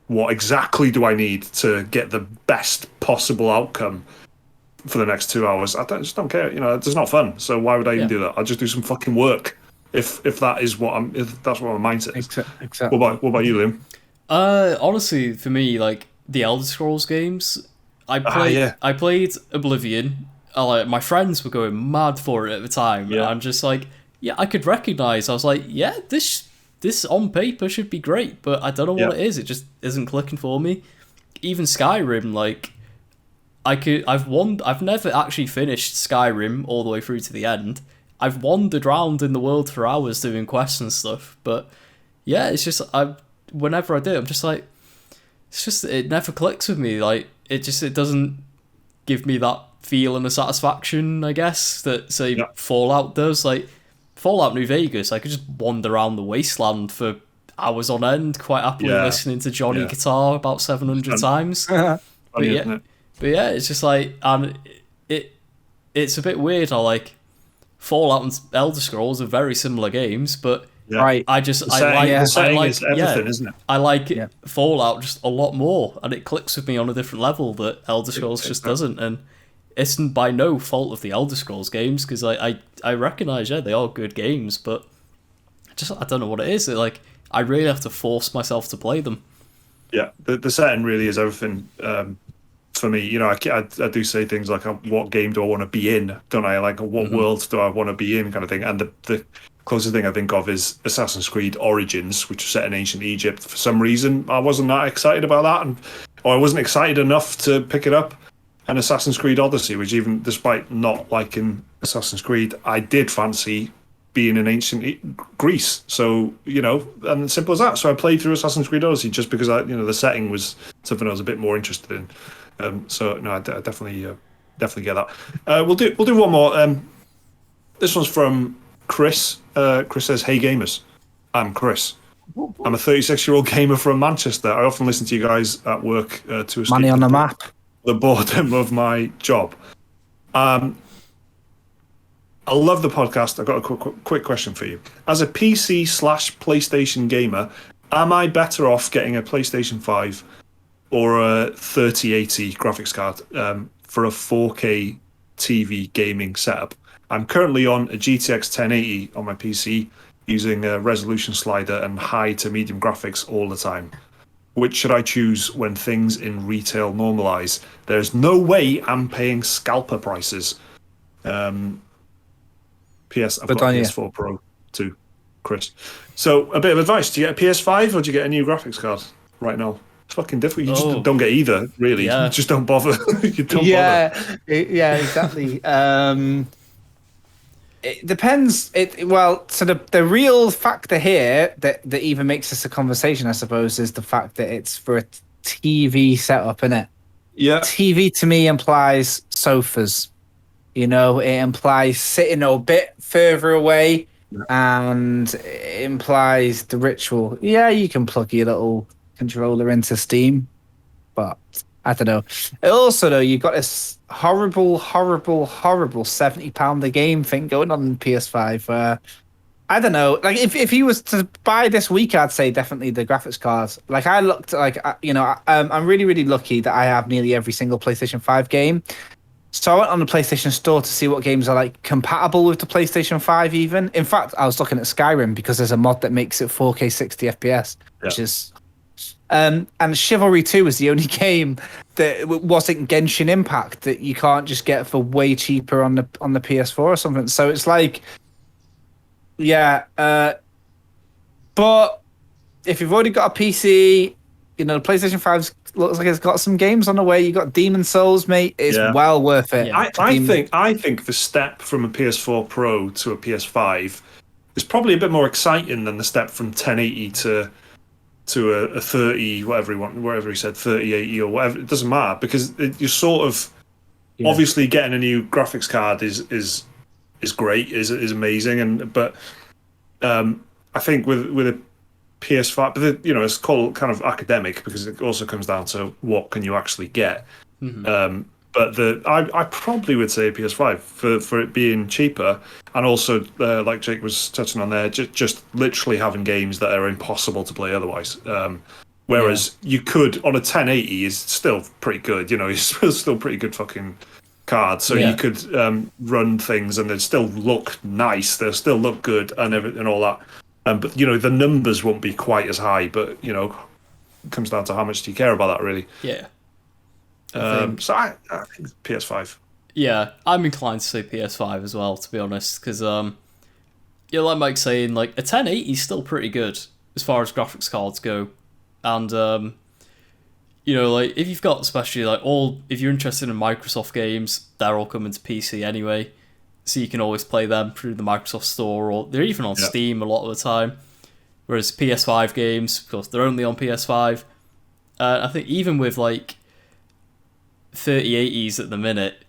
what exactly do I need to get the best possible outcome for the next 2 hours. I just don't care. It's not fun. So why would I even do that? I'll just do some fucking work if that's what my mindset is. Exactly. What about you, Liam? Honestly, for me, like the Elder Scrolls games, I played Oblivion. My friends were going mad for it at the time. Yeah. And I'm just like, I could recognize. I was like, this on paper should be great, but I don't know what it is. It just isn't clicking for me. Even Skyrim, like, I've never actually finished Skyrim all the way through to the end. I've wandered around in the world for hours doing quests and stuff, but it's just whenever I do, I'm just like, it never clicks with me. Like, it doesn't give me that feeling of satisfaction, I guess, that say Fallout does. Like Fallout New Vegas, I could just wander around the wasteland for hours on end, quite happily listening to Johnny Guitar about 700 times. But it's just like, and it's a bit weird how like Fallout and Elder Scrolls are very similar games, but right. The setting is everything, isn't it? I like Fallout just a lot more, and it clicks with me on a different level that Elder Scrolls just doesn't. And it's by no fault of the Elder Scrolls games, because I recognise they are good games, but I don't know what it is. Like, I really have to force myself to play them. Yeah, the setting really is everything. For me, I do say things like, what game do I want to be in, don't I? Like, what world do I want to be in, kind of thing. And the closest thing I think of is Assassin's Creed Origins, which was set in ancient Egypt. For some reason, I wasn't that excited about that, or I wasn't excited enough to pick it up. And Assassin's Creed Odyssey, which, even despite not liking Assassin's Creed, I did fancy being in ancient Greece. So, and simple as that. So I played through Assassin's Creed Odyssey just because the setting was something I was a bit more interested in. I definitely get that. We'll do one more. This one's from Chris. Chris says, "Hey gamers, I'm Chris. I'm a 36-year-old gamer from Manchester. I often listen to you guys at work to escape money on the map, the boredom of my job. I love the podcast. I've got a quick question for you. As a PC/PlayStation gamer, am I better off getting a PlayStation 5 or a 3080 graphics card for a 4K TV gaming setup? I'm currently on a GTX 1080 on my PC using a resolution slider and high to medium graphics all the time. Which should I choose when things in retail normalize? There's no way I'm paying scalper prices." PS, I've got a PS4 Pro too, Chris. So, a bit of advice: do you get a PS5 or do you get a new graphics card right now? It's fucking difficult. You just don't get either, really. Yeah. You just don't bother. You don't bother. Exactly. It depends. So the real factor here that even makes this a conversation, I suppose, is the fact that it's for a TV setup, innit? Yeah. TV to me implies sofas. It implies sitting a bit further away, and it implies the ritual. Yeah, you can plug your little controller into Steam, but I don't know. Also, though, you've got this horrible £70 a game thing going on PS5. I don't know. Like, if he was to buy this week, I'd say definitely the graphics cards. Like, I looked like I'm really lucky that I have nearly every single PlayStation 5 game. So I went on the PlayStation Store to see what games are like compatible with the PlayStation 5. Even in fact, I was looking at Skyrim because there's a mod that makes it 4K 60 FPS, which is. And Chivalry 2 was the only game that wasn't Genshin Impact that you can't just get for way cheaper on the PS4 or something. So it's like. Yeah, but if you've already got a PC, the PlayStation 5 looks like it's got some games on the way. You got Demon Souls, mate. It's well worth it. Yeah. I think the step from a PS4 Pro to a PS5 is probably a bit more exciting than the step from 1080 to a 30, whatever he said, 3080 or whatever. It doesn't matter because you're sort of obviously getting a new graphics card is great, is amazing, but I think with a PS5, but it's called kind of academic because it also comes down to what can you actually get. Mm-hmm. But I probably would say PS5 for it being cheaper, and also like Jake was touching on there, just literally having games that are impossible to play otherwise. Whereas you could on a 1080 is still pretty good. It's still pretty good fucking card, so you could run things and they'd still look nice, they'll still look good and all that, but the numbers won't be quite as high, but it comes down to how much do you care about that really. So I think PS5. I'm inclined to say PS5 as well, to be honest, because like Mike's saying, like a 1080 is still pretty good as far as graphics cards go, and like if you've got especially like if you're interested in Microsoft games, they're all coming to PC anyway, so you can always play them through the Microsoft Store, or they're even on Steam a lot of the time. Whereas PS5 games, of course, they're only on PS5. I think even with like 3080s at the minute,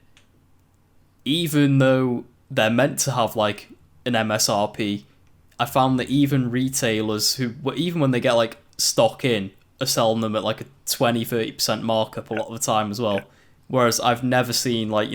even though they're meant to have like an MSRP, I found that even retailers who, even when they get like stock in, are selling them at like a 20-30% markup a lot of the time as well. Whereas I've never seen like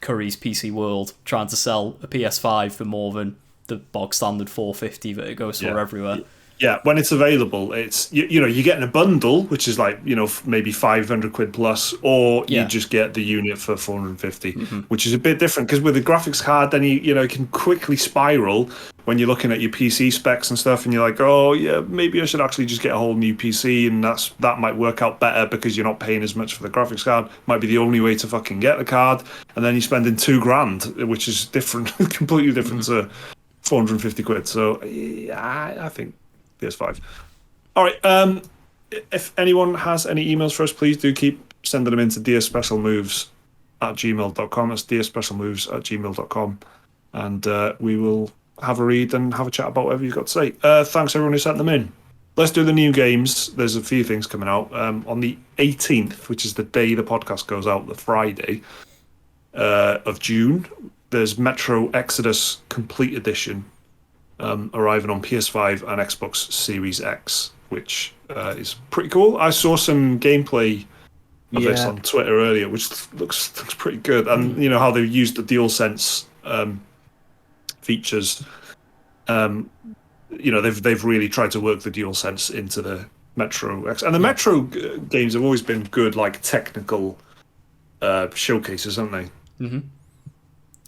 Curry's PC World trying to sell a PS5 for more than the bog standard $450 that it goes for everywhere. Yeah, when it's available, it's you're getting a bundle, which is like maybe 500 quid plus, or you just get the unit for 450, which is a bit different because with the graphics card, then it can quickly spiral when you're looking at your PC specs and stuff, and you're like, oh yeah, maybe I should actually just get a whole new PC, and that might work out better because you're not paying as much for the graphics card. Might be the only way to fucking get the card, and then you're spending $2,000, which is different, completely different to 450 quid. So yeah, I think PS5. All right. If anyone has any emails for us, please do keep sending them into dearspecialmoves@gmail.com. That's dearspecialmoves@gmail.com. And we will have a read and have a chat about whatever you've got to say. Thanks everyone who sent them in. Let's do the new games. There's a few things coming out. On the 18th, which is the day the podcast goes out, the Friday of June, there's Metro Exodus Complete Edition. Arriving on PS5 and Xbox Series X, which is pretty cool. I saw some gameplay of this on Twitter earlier, which looks pretty good. And how they've used the DualSense features. They've really tried to work the DualSense into the Metro X, and the Metro games have always been good, like technical showcases, haven't they?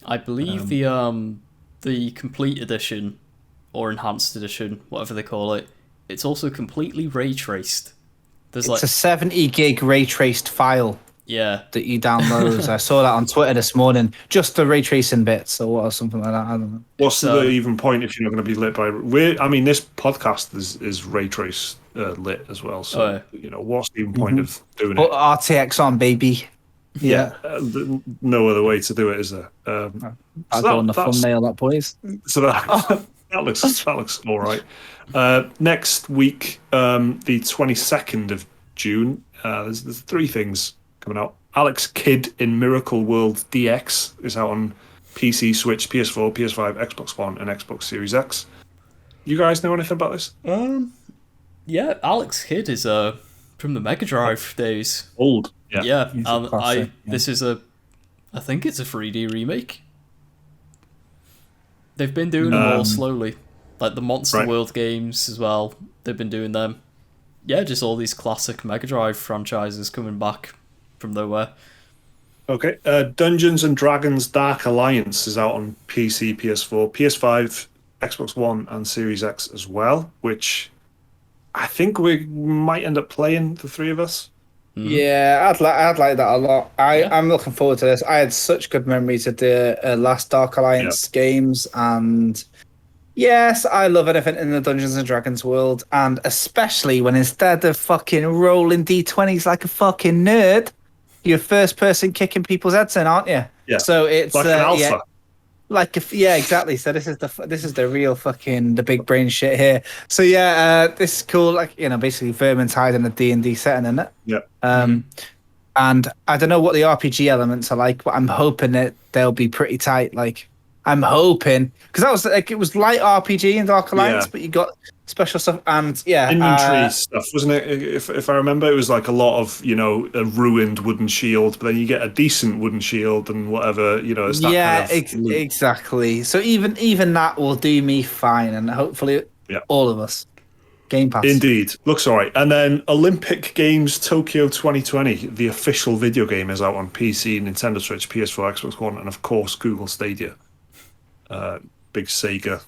I believe the Complete Edition, or Enhanced Edition, whatever they call it, it's also completely ray traced. It's a 70 gig ray traced file. That you download. I saw that on Twitter this morning. Just the ray tracing bits or something like that. I don't know. What's the even point if you're not going to be lit by? This podcast is ray trace lit as well. So what's the even point of doing it? Put RTX on, baby. Yeah. No other way to do it, is there? I'll go on the thumbnail, that boys. So that looks all right. Next week, the 22nd of June, there's 3 things coming out. Alex Kidd in Miracle World DX is out on PC, Switch, PS4, PS5, Xbox One, and Xbox Series X. You guys know anything about this? Yeah, Alex Kidd is from the Mega Drive days. Old. Yeah. Yeah, It's a and classic, this is I think it's a 3D remake. They've been doing them all slowly, like the Monster World games as well. They've been doing them. Yeah, just all these classic Mega Drive franchises coming back from nowhere. Okay. Dungeons and Dragons Dark Alliance is out on PC, PS4, PS5, Xbox One, and Series X as well, which I think we might end up playing, the three of us. Yeah, I'd like that a lot. I'm looking forward to this. I had such good memories of the last Dark Alliance games, and yes, I love anything in the Dungeons and Dragons world, and especially when instead of fucking rolling d20s like a fucking nerd, you're first person kicking people's heads in, aren't you? Yeah. So it's Like an alpha. Exactly. So this is the real fucking the big brain shit here. So yeah, this is cool. Like, you know, basically Vermintide in a D&D setting, isn't it? Yeah. And I don't know what the RPG elements are like, but I'm hoping that they'll be pretty tight. Like, I'm hoping, because that was like, it was light RPG in Dark Alliance, but you got special stuff and inventory stuff, wasn't it? If I remember, it was like a lot of, you know, a ruined wooden shield, but then you get a decent wooden shield and whatever, you know. It's that kind of exactly. So even that will do me fine, and hopefully all of us. Game Pass. Indeed. Looks all right. And then Olympic Games Tokyo 2020, the official video game, is out on PC, Nintendo Switch, PS4, Xbox One, and of course Google Stadia. Big Sega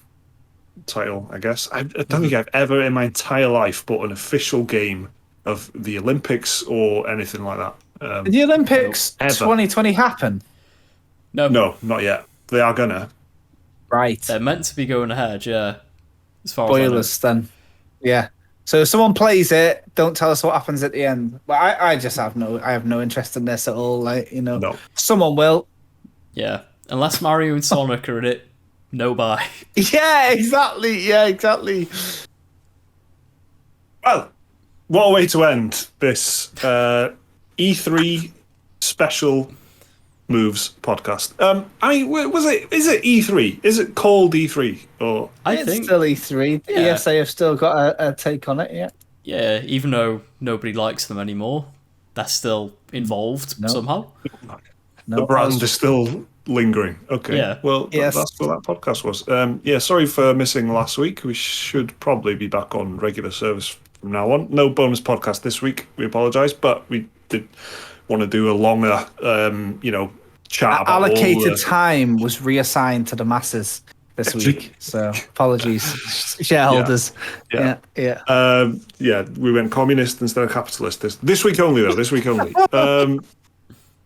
title, I guess. I don't think I've ever in my entire life bought an official game of the Olympics or anything like that. Did the Olympics 2020 happen? No, not yet. They are gonna. Right. They're meant to be going ahead, yeah. As far Spoilers as I know. then. Yeah. So if someone plays it, don't tell us what happens at the end. But I just have no interest in this at all. Like, you know, someone will. Yeah. Unless Mario and Sonic are in it, no buy. Yeah, exactly. Well, what a way to end this E3 special moves podcast. Is it E3? Is it called E3? Or I think still E3. The ESA have still got a take on it, yeah. Yeah, even though nobody likes them anymore, they're still involved somehow. The brand is still lingering. Okay. Yeah. Well, that's what that podcast was. Sorry for missing last week. We should probably be back on regular service from now on. No bonus podcast this week. We apologise, but we did want to do a longer, chat about allocated time was reassigned to the masses this week. So apologies, shareholders. Yeah. We went communist instead of capitalist. This week only, though. This week only.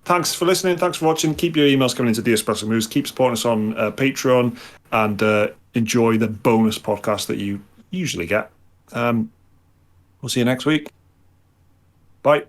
Thanks for listening. Thanks for watching. Keep your emails coming into the Espresso Moves. Keep supporting us on Patreon, and enjoy the bonus podcast that you usually get. We'll see you next week. Bye.